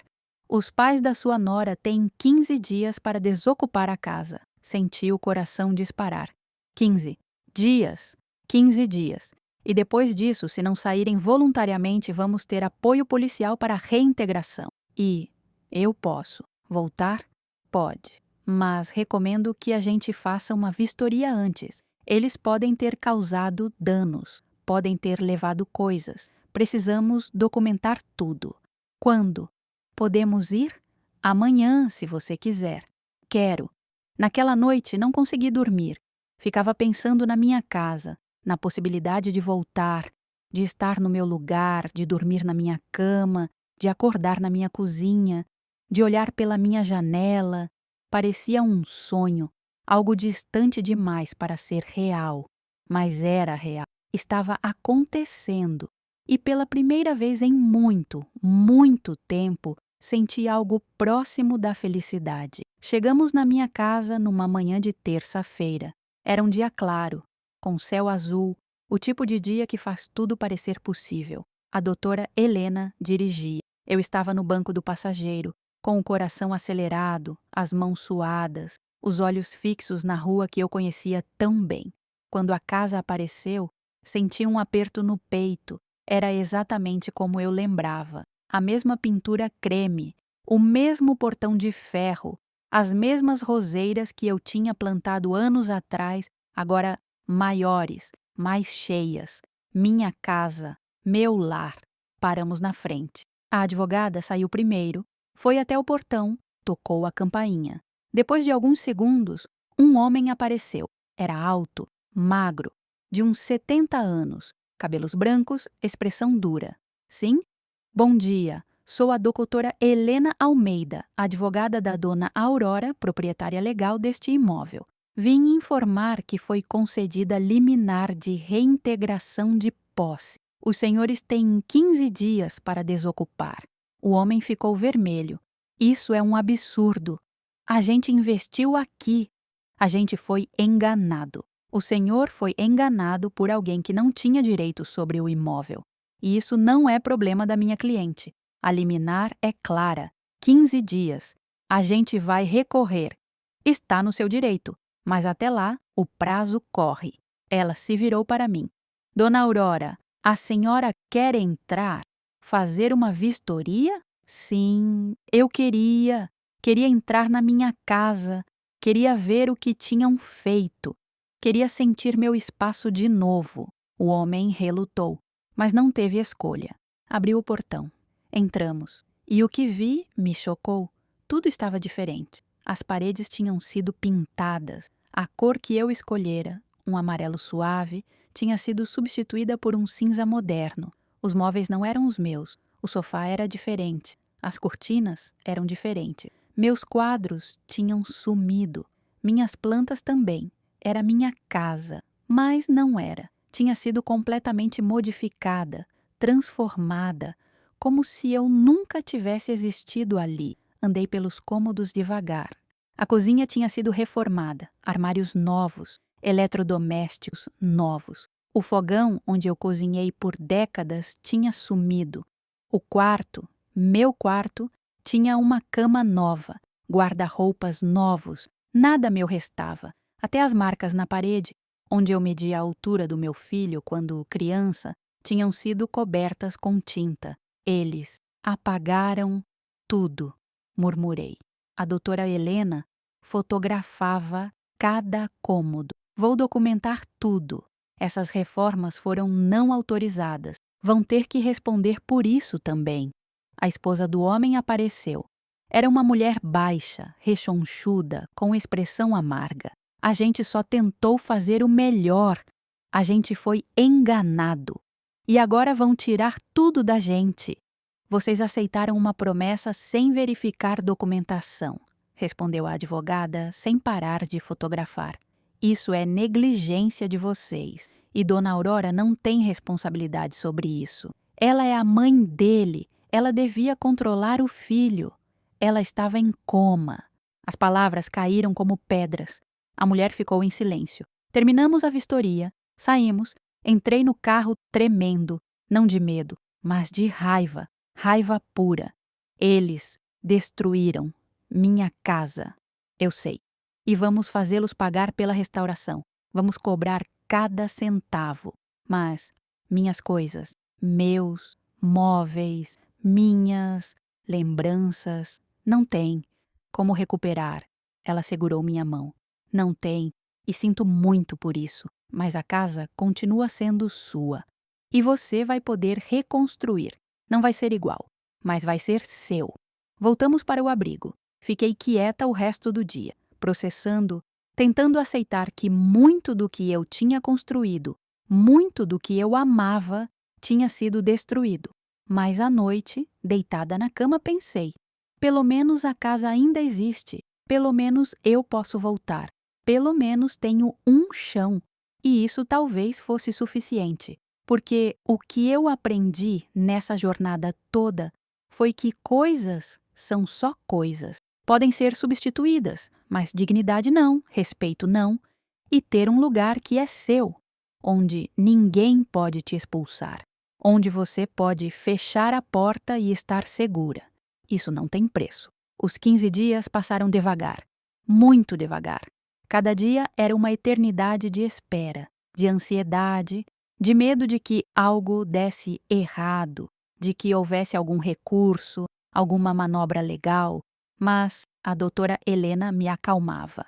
Os pais da sua nora têm 15 dias para desocupar a casa. Senti o coração disparar. 15 dias. 15 dias. E depois disso, se não saírem voluntariamente, vamos ter apoio policial para a reintegração. E eu posso voltar? Pode. Mas recomendo que a gente faça uma vistoria antes. Eles podem ter causado danos, podem ter levado coisas. Precisamos documentar tudo. Quando? Podemos ir? Amanhã, se você quiser. Quero. Naquela noite não consegui dormir. Ficava pensando na minha casa, na possibilidade de voltar, de estar no meu lugar, de dormir na minha cama, de acordar na minha cozinha, de olhar pela minha janela. Parecia um sonho, algo distante demais para ser real. Mas era real. Estava acontecendo. E pela primeira vez em muito, muito tempo, senti algo próximo da felicidade. Chegamos na minha casa numa manhã de terça-feira. Era um dia claro, com céu azul, o tipo de dia que faz tudo parecer possível. A doutora Helena dirigia. Eu estava no banco do passageiro, com o coração acelerado, as mãos suadas, os olhos fixos na rua que eu conhecia tão bem. Quando a casa apareceu, senti um aperto no peito. Era exatamente como eu lembrava. A mesma pintura creme, o mesmo portão de ferro, as mesmas roseiras que eu tinha plantado anos atrás, agora maiores, mais cheias. Minha casa, meu lar. Paramos na frente. A advogada saiu primeiro, foi até o portão, tocou a campainha. Depois de alguns segundos, um homem apareceu. Era alto, magro, de uns 70 anos, cabelos brancos, expressão dura. Sim? Bom dia, sou a doutora Helena Almeida, advogada da dona Aurora, proprietária legal deste imóvel. Vim informar que foi concedida liminar de reintegração de posse. Os senhores têm 15 dias para desocupar. O homem ficou vermelho. Isso é um absurdo. A gente investiu aqui. A gente foi enganado. O senhor foi enganado por alguém que não tinha direito sobre o imóvel. E isso não é problema da minha cliente. A liminar é clara. 15 dias. A gente vai recorrer. Está no seu direito, mas até lá o prazo corre. Ela se virou para mim. Dona Aurora, a senhora quer entrar? Fazer uma vistoria? Sim, eu queria. Queria entrar na minha casa. Queria ver o que tinham feito. Queria sentir meu espaço de novo. O homem relutou, mas não teve escolha. Abriu o portão. Entramos. E o que vi me chocou. Tudo estava diferente. As paredes tinham sido pintadas. A cor que eu escolhera, um amarelo suave, tinha sido substituída por um cinza moderno. Os móveis não eram os meus. O sofá era diferente. As cortinas eram diferentes. Meus quadros tinham sumido. Minhas plantas também. Era minha casa. Mas não era. Tinha sido completamente modificada, transformada, como se eu nunca tivesse existido ali. Andei pelos cômodos devagar. A cozinha tinha sido reformada, armários novos, eletrodomésticos novos. O fogão onde eu cozinhei por décadas tinha sumido. O quarto, meu quarto, tinha uma cama nova, guarda-roupas novos, nada meu restava, até as marcas na parede, onde eu medi a altura do meu filho quando criança, tinham sido cobertas com tinta. Eles apagaram tudo, murmurei. A doutora Helena fotografava cada cômodo. Vou documentar tudo. Essas reformas foram não autorizadas. Vão ter que responder por isso também. A esposa do homem apareceu. Era uma mulher baixa, rechonchuda, com expressão amarga. A gente só tentou fazer o melhor. A gente foi enganado. E agora vão tirar tudo da gente. Vocês aceitaram uma promessa sem verificar documentação, respondeu a advogada sem parar de fotografar. Isso é negligência de vocês, e Dona Aurora não tem responsabilidade sobre isso. Ela é a mãe dele, ela devia controlar o filho. Ela estava em coma. As palavras caíram como pedras. A mulher ficou em silêncio. Terminamos a vistoria, saímos, entrei no carro tremendo, não de medo, mas de raiva. Raiva pura. Eles destruíram minha casa. Eu sei. E vamos fazê-los pagar pela restauração. Vamos cobrar cada centavo. Mas minhas coisas, meus móveis, minhas lembranças, não tem como recuperar. Ela segurou minha mão. Não tem, e sinto muito por isso, mas a casa continua sendo sua. E você vai poder reconstruir. Não vai ser igual, mas vai ser seu. Voltamos para o abrigo. Fiquei quieta o resto do dia, processando, tentando aceitar que muito do que eu tinha construído, muito do que eu amava, tinha sido destruído. Mas à noite, deitada na cama, pensei: pelo menos a casa ainda existe, pelo menos eu posso voltar, pelo menos tenho um chão. E isso talvez fosse suficiente. Porque o que eu aprendi nessa jornada toda foi que coisas são só coisas. Podem ser substituídas, mas dignidade não, respeito não, e ter um lugar que é seu, onde ninguém pode te expulsar, onde você pode fechar a porta e estar segura. Isso não tem preço. Os 15 dias passaram devagar, muito devagar. Cada dia era uma eternidade de espera, de ansiedade, de medo de que algo desse errado, de que houvesse algum recurso, alguma manobra legal, mas a doutora Helena me acalmava.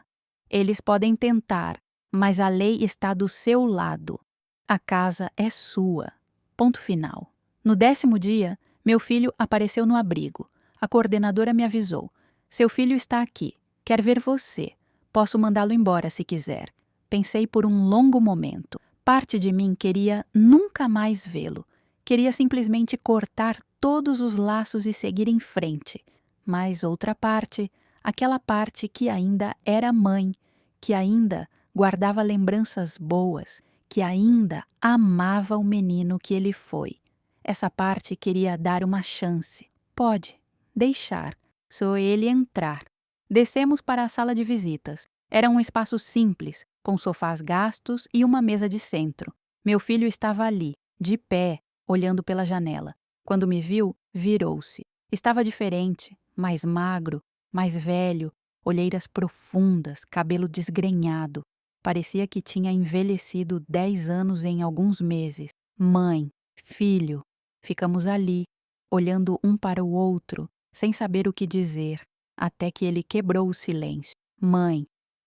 Eles podem tentar, mas a lei está do seu lado. A casa é sua. Ponto final. No 10º dia, meu filho apareceu no abrigo. A coordenadora me avisou. Seu filho está aqui. Quer ver você. Posso mandá-lo embora se quiser. Pensei por um longo momento. Parte de mim queria nunca mais vê-lo. Queria simplesmente cortar todos os laços e seguir em frente. Mas outra parte, aquela parte que ainda era mãe, que ainda guardava lembranças boas, que ainda amava o menino que ele foi. Essa parte queria dar uma chance. Pode, deixar, só ele entrar. Descemos para a sala de visitas. Era um espaço simples, com sofás gastos e uma mesa de centro. Meu filho estava ali, de pé, olhando pela janela. Quando me viu, virou-se. Estava diferente, mais magro, mais velho, olheiras profundas, cabelo desgrenhado. Parecia que tinha envelhecido 10 anos em alguns meses. Mãe, filho, ficamos ali, olhando um para o outro, sem saber o que dizer, até que ele quebrou o silêncio. Mãe,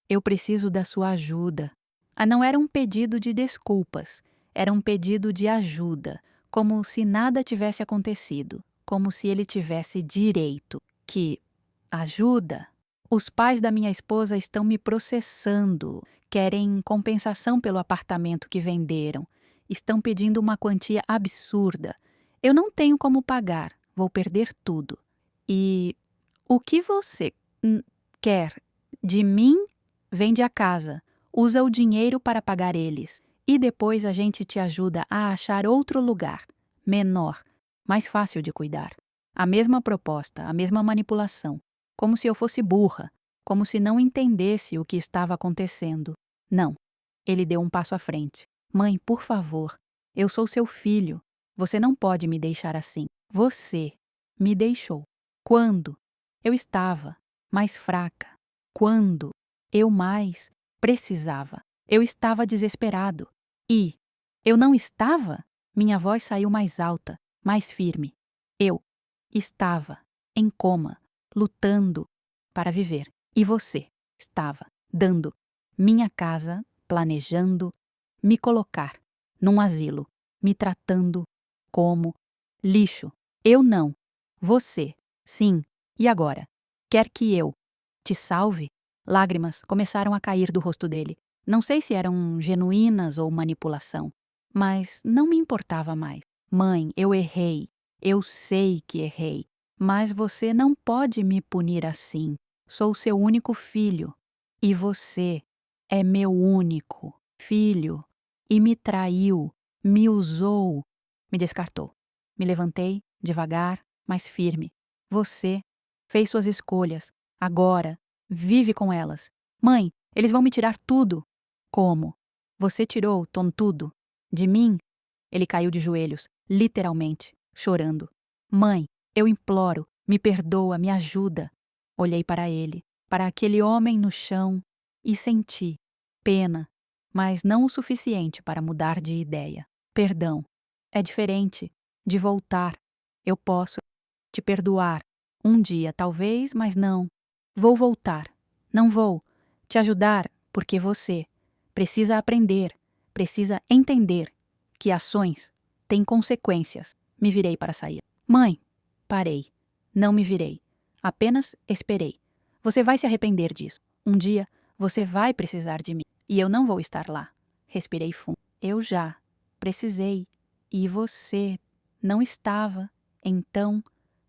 Eu preciso da sua ajuda. Não era um pedido de desculpas, era um pedido de ajuda, como se nada tivesse acontecido, como se ele tivesse direito. Que ajuda? Os pais da minha esposa estão me processando, querem compensação pelo apartamento que venderam, estão pedindo uma quantia absurda. Eu não tenho como pagar, vou perder tudo. E o que você quer de mim? Vende a casa, usa o dinheiro para pagar eles e depois a gente te ajuda a achar outro lugar, menor, mais fácil de cuidar. A mesma proposta, a mesma manipulação, como se eu fosse burra, como se não entendesse o que estava acontecendo. Não. Ele deu um passo à frente. Mãe, por favor, eu sou seu filho. Você não pode me deixar assim. Você me deixou. Quando? Eu estava mais fraca. Quando? Eu mais precisava. Eu estava desesperado. E eu não estava? Minha voz saiu mais alta, mais firme. Eu estava em coma, lutando para viver. E você estava dando minha casa, planejando me colocar num asilo, me tratando como lixo. Eu não. Você. Sim. E agora? Quer que eu te salve? Lágrimas começaram a cair do rosto dele. Não sei se eram genuínas ou manipulação, mas não me importava mais. Mãe, eu errei. Eu sei que errei. Mas você não pode me punir assim. Sou seu único filho. E você é meu único filho. E me traiu, me usou, me descartou. Me levantei, devagar, mas firme. Você fez suas escolhas. Agora, vive com elas. Mãe, eles vão me tirar tudo. Como? Você tirou, tontudo, de mim? Ele caiu de joelhos, literalmente, chorando. Mãe, eu imploro, me perdoa, me ajuda. Olhei para ele, para aquele homem no chão, e senti pena, mas não o suficiente para mudar de ideia. Perdão. É diferente de voltar. Eu posso te perdoar. Um dia, talvez, mas não. Vou voltar. Não vou te ajudar porque você precisa aprender, precisa entender que ações têm consequências. Me virei para sair. Mãe, parei. Não me virei. Apenas esperei. Você vai se arrepender disso. Um dia você vai precisar de mim e eu não vou estar lá. Respirei fundo. Eu já precisei e você não estava. Então,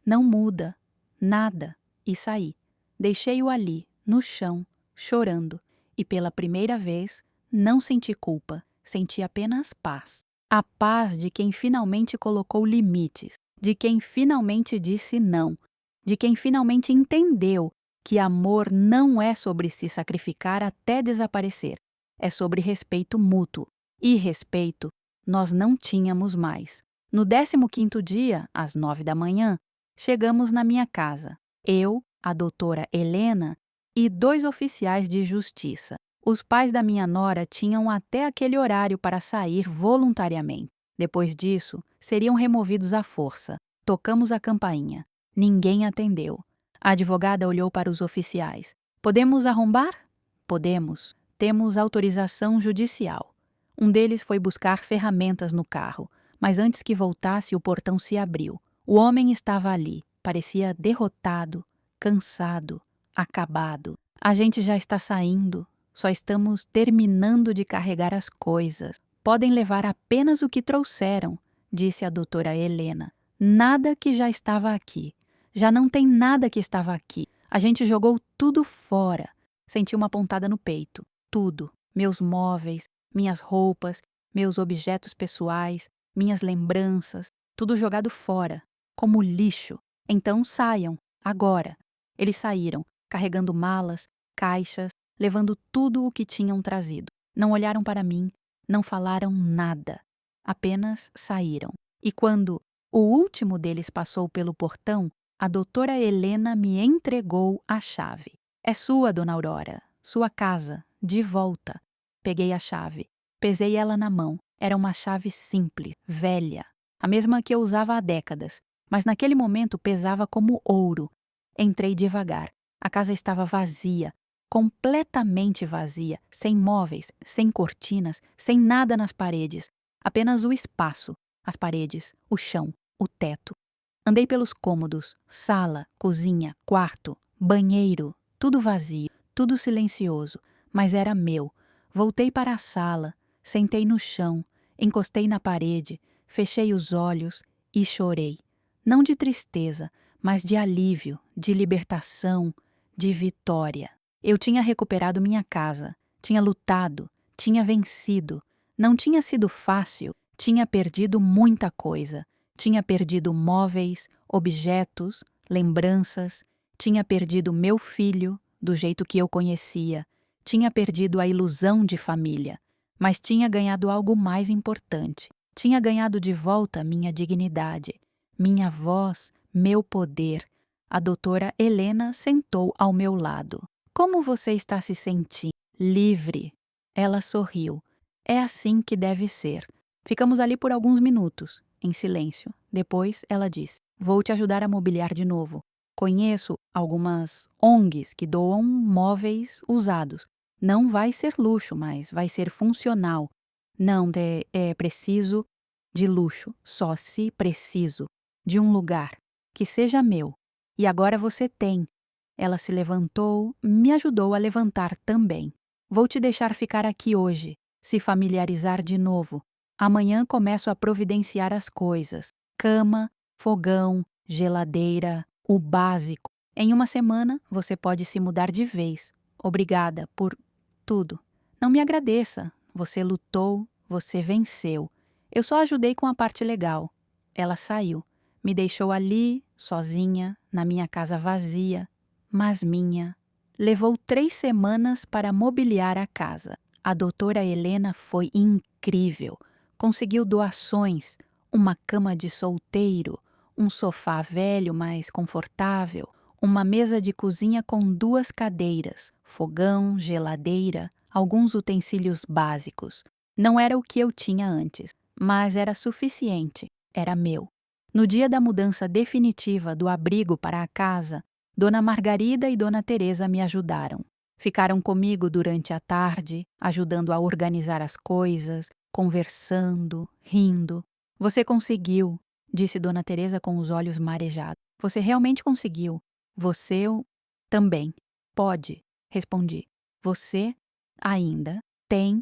não muda nada. E saí. Deixei-o ali, no chão, chorando, e pela primeira vez não senti culpa, senti apenas paz. A paz de quem finalmente colocou limites, de quem finalmente disse não, de quem finalmente entendeu que amor não é sobre se sacrificar até desaparecer, é sobre respeito mútuo. E respeito nós não tínhamos mais. No 15º dia, às 9 da manhã, chegamos na minha casa. Eu, a doutora Helena e 2 oficiais de justiça. Os pais da minha nora tinham até aquele horário para sair voluntariamente. Depois disso, seriam removidos à força. Tocamos a campainha. Ninguém atendeu. A advogada olhou para os oficiais. Podemos arrombar? Podemos. Temos autorização judicial. Um deles foi buscar ferramentas no carro, mas antes que voltasse, o portão se abriu. O homem estava ali. Parecia derrotado, cansado, acabado. A gente já está saindo. Só estamos terminando de carregar as coisas. Podem levar apenas o que trouxeram, disse a doutora Helena. Nada que já estava aqui. Já não tem nada que estava aqui. A gente jogou tudo fora. Senti uma pontada no peito. Tudo. Meus móveis, minhas roupas, meus objetos pessoais, minhas lembranças. Tudo jogado fora. Como lixo. Então saiam. Agora. Eles saíram, carregando malas, caixas, levando tudo o que tinham trazido. Não olharam para mim, não falaram nada. Apenas saíram. E quando o último deles passou pelo portão, a doutora Helena me entregou a chave. É sua, dona Aurora. Sua casa. De volta. Peguei a chave. Pesei ela na mão. Era uma chave simples, velha. A mesma que eu usava há décadas. Mas naquele momento pesava como ouro. Entrei devagar. A casa estava vazia, completamente vazia, sem móveis, sem cortinas, sem nada nas paredes, apenas o espaço, as paredes, o chão, o teto. Andei pelos cômodos, sala, cozinha, quarto, banheiro, tudo vazio, tudo silencioso, mas era meu. Voltei para a sala, sentei no chão, encostei na parede, fechei os olhos e chorei. Não de tristeza, mas de alívio, de libertação, de vitória. Eu tinha recuperado minha casa, tinha lutado, tinha vencido. Não tinha sido fácil, tinha perdido muita coisa. Tinha perdido móveis, objetos, lembranças. Tinha perdido meu filho, do jeito que eu conhecia. Tinha perdido a ilusão de família. Mas tinha ganhado algo mais importante. Tinha ganhado de volta minha dignidade, minha voz, meu poder. A doutora Helena sentou ao meu lado. Como você está se sentindo? Livre. Ela sorriu. É assim que deve ser. Ficamos ali por alguns minutos, em silêncio. Depois ela disse: Vou te ajudar a mobiliar de novo. Conheço algumas ONGs que doam móveis usados. Não vai ser luxo, mas vai ser funcional. Não é preciso de luxo, só se preciso de um lugar que seja meu. E agora você tem. Ela se levantou, me ajudou a levantar também. Vou te deixar ficar aqui hoje, se familiarizar de novo. Amanhã começo a providenciar as coisas: cama, fogão, geladeira, o básico. Em uma semana você pode se mudar de vez. Obrigada por tudo. Não me agradeça. Você lutou, você venceu. Eu só ajudei com a parte legal. Ela saiu. Me deixou ali, sozinha, na minha casa vazia, mas minha. Levou 3 semanas para mobiliar a casa. A doutora Helena foi incrível. Conseguiu doações, uma cama de solteiro, um sofá velho, mas confortável, uma mesa de cozinha com 2 cadeiras, fogão, geladeira, alguns utensílios básicos. Não era o que eu tinha antes, mas era suficiente, era meu. No dia da mudança definitiva do abrigo para a casa, Dona Margarida e Dona Teresa me ajudaram. Ficaram comigo durante a tarde, ajudando a organizar as coisas, conversando, rindo. Você conseguiu, disse Dona Teresa com os olhos marejados. Você realmente conseguiu. Você também. Pode, respondi. Você ainda tem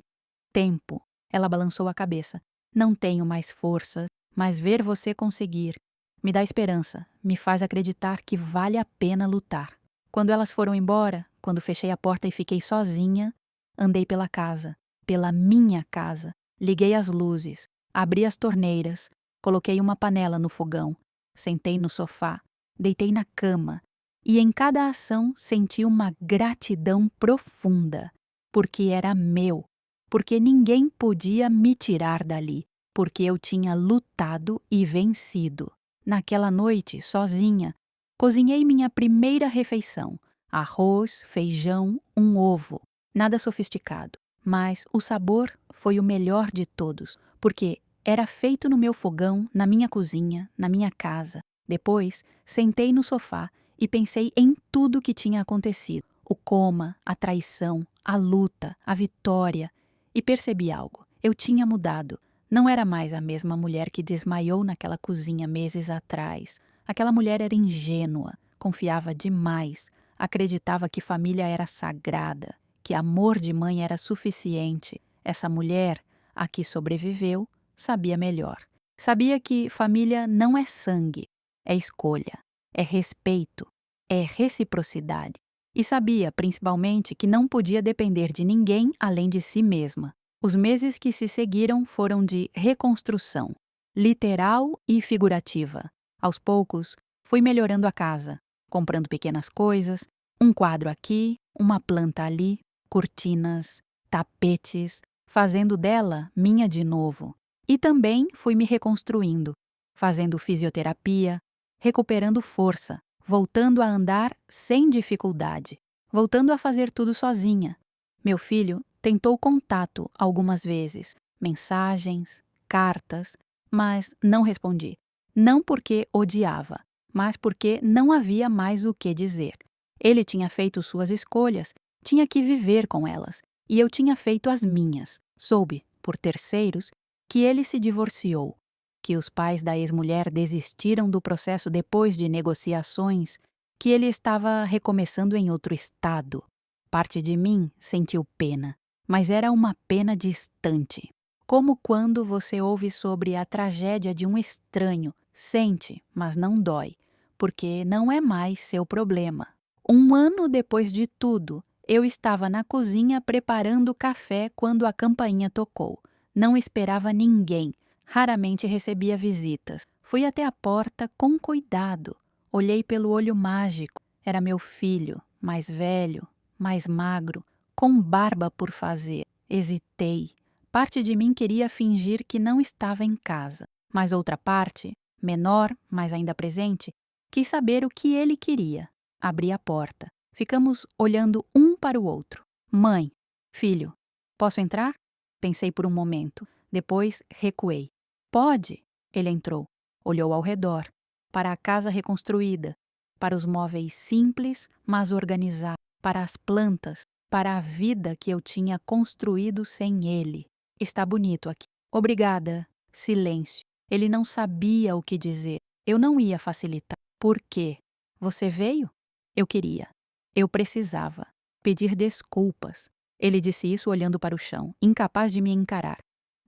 tempo. Ela balançou a cabeça. Não tenho mais forças, mas ver você conseguir me dá esperança, me faz acreditar que vale a pena lutar. Quando elas foram embora, quando fechei a porta e fiquei sozinha, andei pela casa, pela minha casa, liguei as luzes, abri as torneiras, coloquei uma panela no fogão, sentei no sofá, deitei na cama e em cada ação senti uma gratidão profunda, porque era meu, porque ninguém podia me tirar dali, porque eu tinha lutado e vencido. Naquela noite, sozinha, cozinhei minha primeira refeição: arroz, feijão, um ovo. Nada sofisticado, mas o sabor foi o melhor de todos, porque era feito no meu fogão, na minha cozinha, na minha casa. Depois, sentei no sofá e pensei em tudo que tinha acontecido: o coma, a traição, a luta, a vitória. E percebi algo: eu tinha mudado. Não era mais a mesma mulher que desmaiou naquela cozinha meses atrás. Aquela mulher era ingênua, confiava demais, acreditava que família era sagrada, que amor de mãe era suficiente. Essa mulher, a que sobreviveu, sabia melhor. Sabia que família não é sangue, é escolha, é respeito, é reciprocidade. E sabia, principalmente, que não podia depender de ninguém além de si mesma. Os meses que se seguiram foram de reconstrução, literal e figurativa. Aos poucos, fui melhorando a casa, comprando pequenas coisas, um quadro aqui, uma planta ali, cortinas, tapetes, fazendo dela minha de novo. E também fui me reconstruindo, fazendo fisioterapia, recuperando força, voltando a andar sem dificuldade, voltando a fazer tudo sozinha. Meu filho tentou contato algumas vezes, mensagens, cartas, mas não respondi. Não porque odiava, mas porque não havia mais o que dizer. Ele tinha feito suas escolhas Tinha que viver com elas, e eu tinha feito as minhas. Soube, por terceiros, que ele se divorciou, que os pais da ex-mulher desistiram do processo depois de negociações, que ele estava recomeçando em outro estado. Parte de mim sentiu pena, mas era uma pena distante. Como quando você ouve sobre a tragédia de um estranho, sente, mas não dói, porque não é mais seu problema. 1 ano depois de tudo, eu estava na cozinha preparando café quando a campainha tocou. Não esperava ninguém, raramente recebia visitas. Fui até a porta com cuidado. Olhei pelo olho mágico. Era meu filho, mais velho, mais magro, com barba por fazer. Hesitei. Parte de mim queria fingir que não estava em casa, mas outra parte, menor, mas ainda presente, quis saber o que ele queria. Abri a porta. Ficamos olhando um para o outro. Mãe, filho, posso entrar? Pensei por um momento. Depois recuei. Pode. Ele entrou. Olhou ao redor. Para a casa reconstruída. Para os móveis simples, mas organizados. Para as plantas. Para a vida que eu tinha construído sem ele. Está bonito aqui. Obrigada. Silêncio. Ele não sabia o que dizer. Eu não ia facilitar. Por quê? Você veio? Eu queria. Eu precisava. Pedir desculpas. Ele disse isso olhando para o chão, incapaz de me encarar.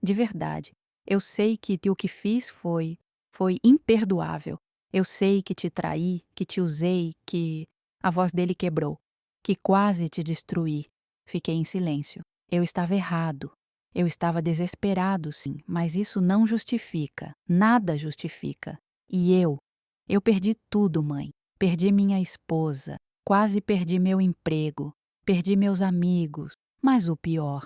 De verdade, eu sei que o que fiz foi imperdoável. Eu sei que te traí, que te usei, que... A voz dele quebrou. Que quase te destruí. Fiquei em silêncio. Eu estava errado. Eu estava desesperado, sim, mas isso não justifica. Nada justifica. E eu perdi tudo, mãe. Perdi minha esposa, quase perdi meu emprego, perdi meus amigos, mas o pior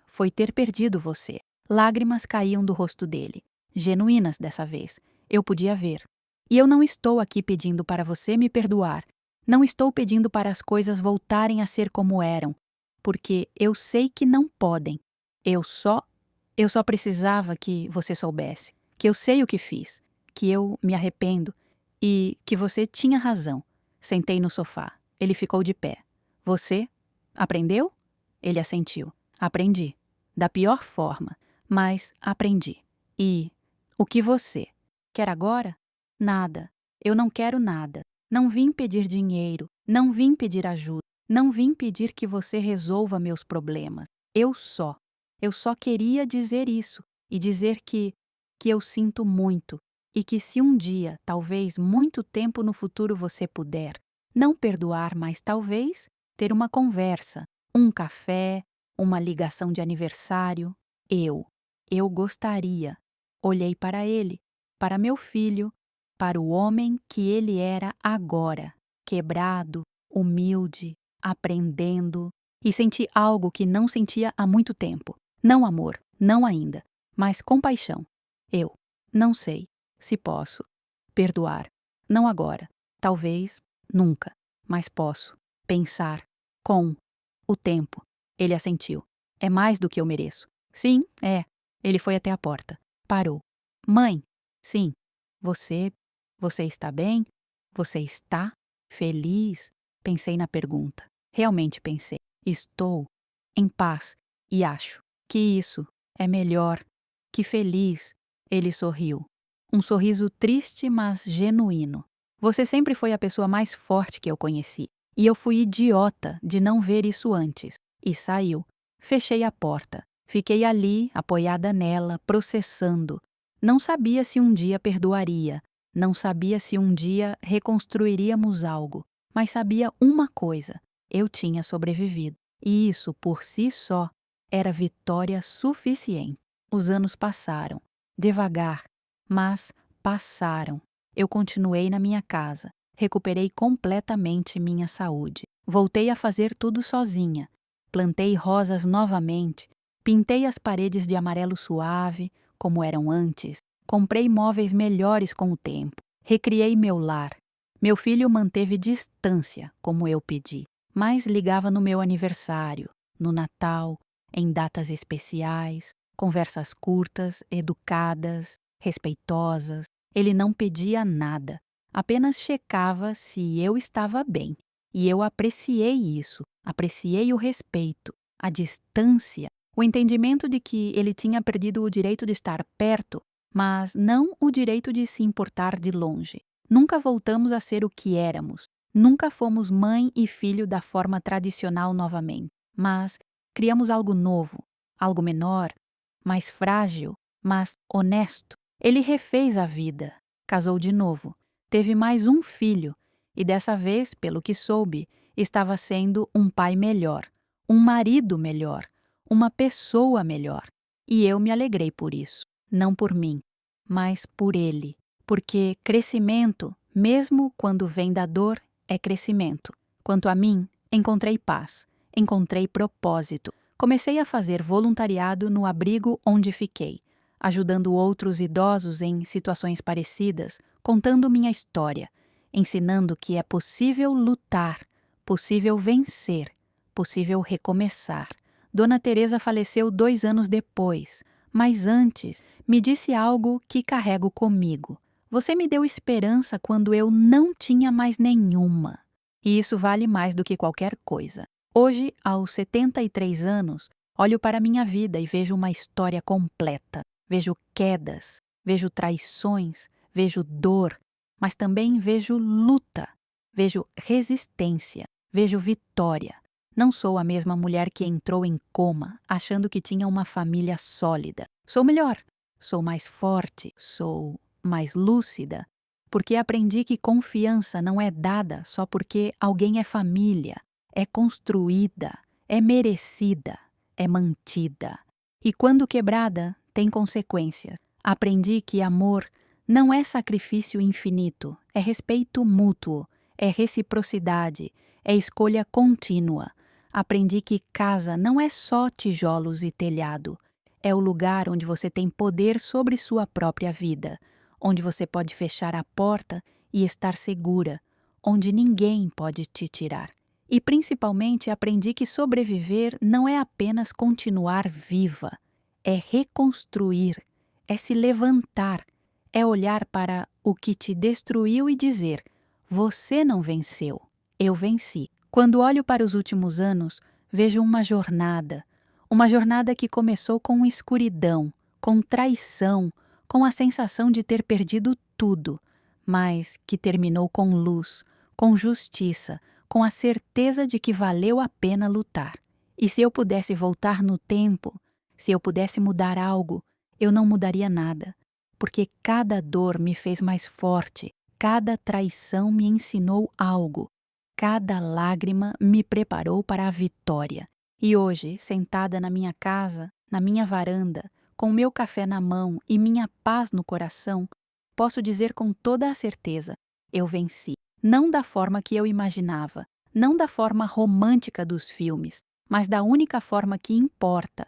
foi ter perdido você. Lágrimas caíam do rosto dele, genuínas dessa vez, eu podia ver. E eu não estou aqui pedindo para você me perdoar, não estou pedindo para as coisas voltarem a ser como eram, porque eu sei que não podem. Eu só precisava que você soubesse, que eu sei o que fiz, que eu me arrependo, e que você tinha razão. Sentei no sofá. Ele ficou de pé. Você? Aprendeu? Ele assentiu. Aprendi. Da pior forma, mas aprendi. E o que você quer agora? Nada. Eu não quero nada. Não vim pedir dinheiro. Não vim pedir ajuda. Não vim pedir que você resolva meus problemas. Eu só queria dizer isso e dizer que eu sinto muito. E que se um dia, talvez muito tempo no futuro você puder, não perdoar, mas talvez ter uma conversa, um café, uma ligação de aniversário, eu gostaria. Olhei para ele, para meu filho, para o homem que ele era agora, quebrado, humilde, aprendendo, e senti algo que não sentia há muito tempo. Não amor, não ainda, mas compaixão. Eu não sei se posso perdoar. Não agora, talvez nunca, mas posso pensar com o tempo. Ele assentiu. É mais do que eu mereço. Sim, é. Ele foi até a porta. Parou. Mãe, sim. Você está bem? Você está feliz? Pensei na pergunta. Realmente pensei. Estou em paz e acho que isso é melhor que feliz. Ele sorriu. Um sorriso triste, mas genuíno. Você sempre foi a pessoa mais forte que eu conheci. E eu fui idiota de não ver isso antes. E saiu. Fechei a porta. Fiquei ali, apoiada nela, processando. Não sabia se um dia perdoaria. Não sabia se um dia reconstruiríamos algo. Mas sabia uma coisa. Eu tinha sobrevivido. E isso, por si só, era vitória suficiente. Os anos passaram. Devagar. Mas passaram. Eu continuei na minha casa. Recuperei completamente minha saúde. Voltei a fazer tudo sozinha. Plantei rosas novamente. Pintei as paredes de amarelo suave, como eram antes. Comprei móveis melhores com o tempo. Recriei meu lar. Meu filho manteve distância, como eu pedi, mas ligava no meu aniversário, no Natal, em datas especiais, conversas curtas, educadas, respeitosas. Ele não pedia nada, apenas checava se eu estava bem. E eu apreciei isso, apreciei o respeito, a distância, o entendimento de que ele tinha perdido o direito de estar perto, mas não o direito de se importar de longe. Nunca voltamos a ser o que éramos. Nunca fomos mãe e filho da forma tradicional novamente. Mas criamos algo novo, algo menor, mais frágil, mas honesto. Ele refez a vida, casou de novo, teve mais um filho e dessa vez, pelo que soube, estava sendo um pai melhor, um marido melhor, uma pessoa melhor. E eu me alegrei por isso, não por mim, mas por ele. Porque crescimento, mesmo quando vem da dor, é crescimento. Quanto a mim, encontrei paz, encontrei propósito. Comecei a fazer voluntariado no abrigo onde fiquei, ajudando outros idosos em situações parecidas, contando minha história, ensinando que é possível lutar, possível vencer, possível recomeçar. Dona Teresa faleceu 2 anos depois, mas antes me disse algo que carrego comigo. Você me deu esperança quando eu não tinha mais nenhuma. E isso vale mais do que qualquer coisa. Hoje, aos 73 anos, olho para minha vida e vejo uma história completa. Vejo quedas, vejo traições, vejo dor, mas também vejo luta, vejo resistência, vejo vitória. Não sou a mesma mulher que entrou em coma, achando que tinha uma família sólida. Sou melhor, sou mais forte, sou mais lúcida, porque aprendi que confiança não é dada só porque alguém é família, é construída, é merecida, é mantida. E quando quebrada, tem consequências. Aprendi que amor não é sacrifício infinito, é respeito mútuo, é reciprocidade, é escolha contínua. Aprendi que casa não é só tijolos e telhado, é o lugar onde você tem poder sobre sua própria vida, onde você pode fechar a porta e estar segura, onde ninguém pode te tirar. E principalmente aprendi que sobreviver não é apenas continuar viva, é reconstruir, é se levantar, é olhar para o que te destruiu e dizer: você não venceu, eu venci. Quando olho para os últimos anos, vejo uma jornada que começou com escuridão, com traição, com a sensação de ter perdido tudo, mas que terminou com luz, com justiça, com a certeza de que valeu a pena lutar. E se eu pudesse voltar no tempo, se eu pudesse mudar algo, eu não mudaria nada, porque cada dor me fez mais forte, cada traição me ensinou algo, cada lágrima me preparou para a vitória. E hoje, sentada na minha casa, na minha varanda, com meu café na mão e minha paz no coração, posso dizer com toda a certeza: eu venci. Não da forma que eu imaginava, não da forma romântica dos filmes, mas da única forma que importa.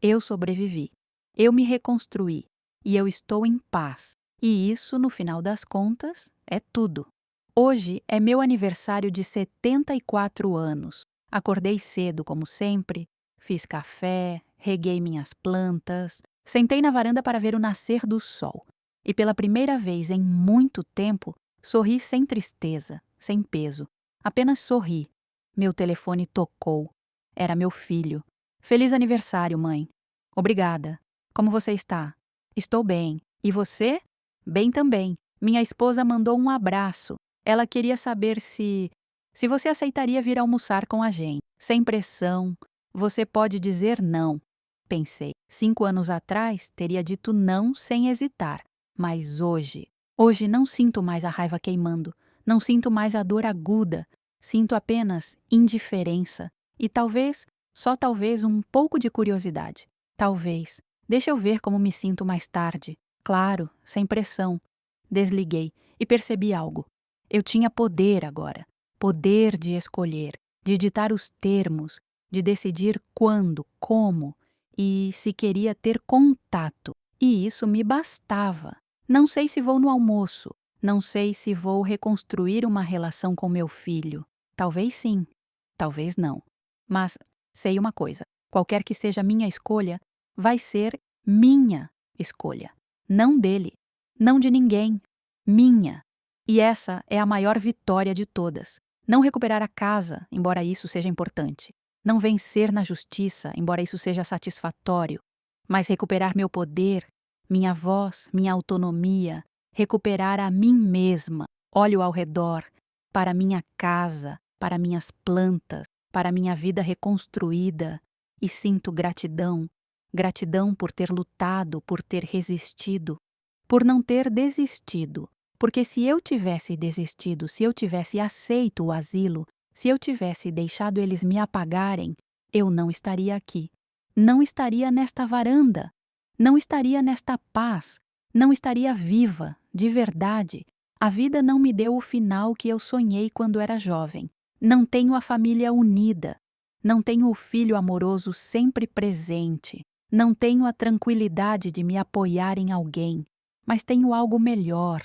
Eu sobrevivi, eu me reconstruí e eu estou em paz. E isso, no final das contas, é tudo. Hoje é meu aniversário de 74 anos. Acordei cedo, como sempre, fiz café, reguei minhas plantas, sentei na varanda para ver o nascer do sol. E pela primeira vez em muito tempo, sorri sem tristeza, sem peso. Apenas sorri. Meu telefone tocou. Era meu filho. Feliz aniversário, mãe. Obrigada. Como você está? Estou bem. E você? Bem também. Minha esposa mandou um abraço. Ela queria saber se você aceitaria vir almoçar com a gente. Sem pressão. Você pode dizer não. Pensei. 5 anos atrás, teria dito não sem hesitar. Mas hoje não sinto mais a raiva queimando. Não sinto mais a dor aguda. Sinto apenas indiferença. E talvez, só talvez, um pouco de curiosidade. Talvez. Deixa eu ver como me sinto mais tarde. Claro, sem pressão. Desliguei e percebi algo. Eu tinha poder agora. Poder de escolher, de ditar os termos, de decidir quando, como e se queria ter contato. E isso me bastava. Não sei se vou no almoço. Não sei se vou reconstruir uma relação com meu filho. Talvez sim, talvez não. Mas sei uma coisa: qualquer que seja a minha escolha, vai ser minha escolha. Não dele, não de ninguém. Minha. E essa é a maior vitória de todas. Não recuperar a casa, embora isso seja importante. Não vencer na justiça, embora isso seja satisfatório. Mas recuperar meu poder, minha voz, minha autonomia, recuperar a mim mesma. Olho ao redor, para minha casa, para minhas plantas, para minha vida reconstruída e sinto gratidão. Gratidão por ter lutado, por ter resistido, por não ter desistido. Porque se eu tivesse desistido, se eu tivesse aceito o asilo, se eu tivesse deixado eles me apagarem, eu não estaria aqui. Não estaria nesta varanda. Não estaria nesta paz. Não estaria viva, de verdade. A vida não me deu o final que eu sonhei quando era jovem. Não tenho a família unida. Não tenho o filho amoroso sempre presente. Não tenho a tranquilidade de me apoiar em alguém. Mas tenho algo melhor.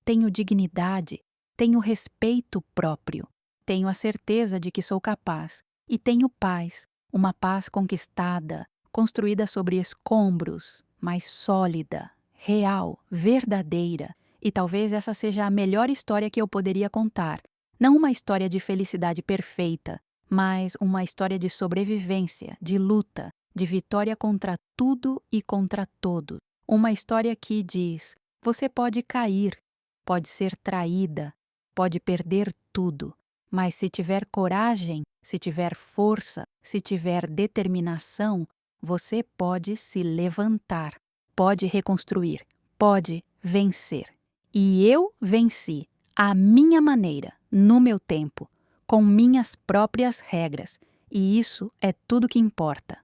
Tenho dignidade. Tenho respeito próprio. Tenho a certeza de que sou capaz. E tenho paz. Uma paz conquistada, construída sobre escombros, mas sólida, real, verdadeira. E talvez essa seja a melhor história que eu poderia contar. Não uma história de felicidade perfeita, mas uma história de sobrevivência, de luta, de vitória contra tudo e contra todos. Uma história que diz: você pode cair, pode ser traída, pode perder tudo, mas se tiver coragem, se tiver força, se tiver determinação, você pode se levantar, pode reconstruir, pode vencer. E eu venci, à minha maneira, no meu tempo, com minhas próprias regras, e isso é tudo que importa.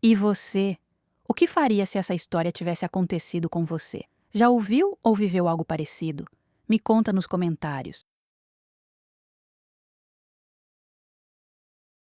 E você? O que faria se essa história tivesse acontecido com você? Já ouviu ou viveu algo parecido? Me conta nos comentários.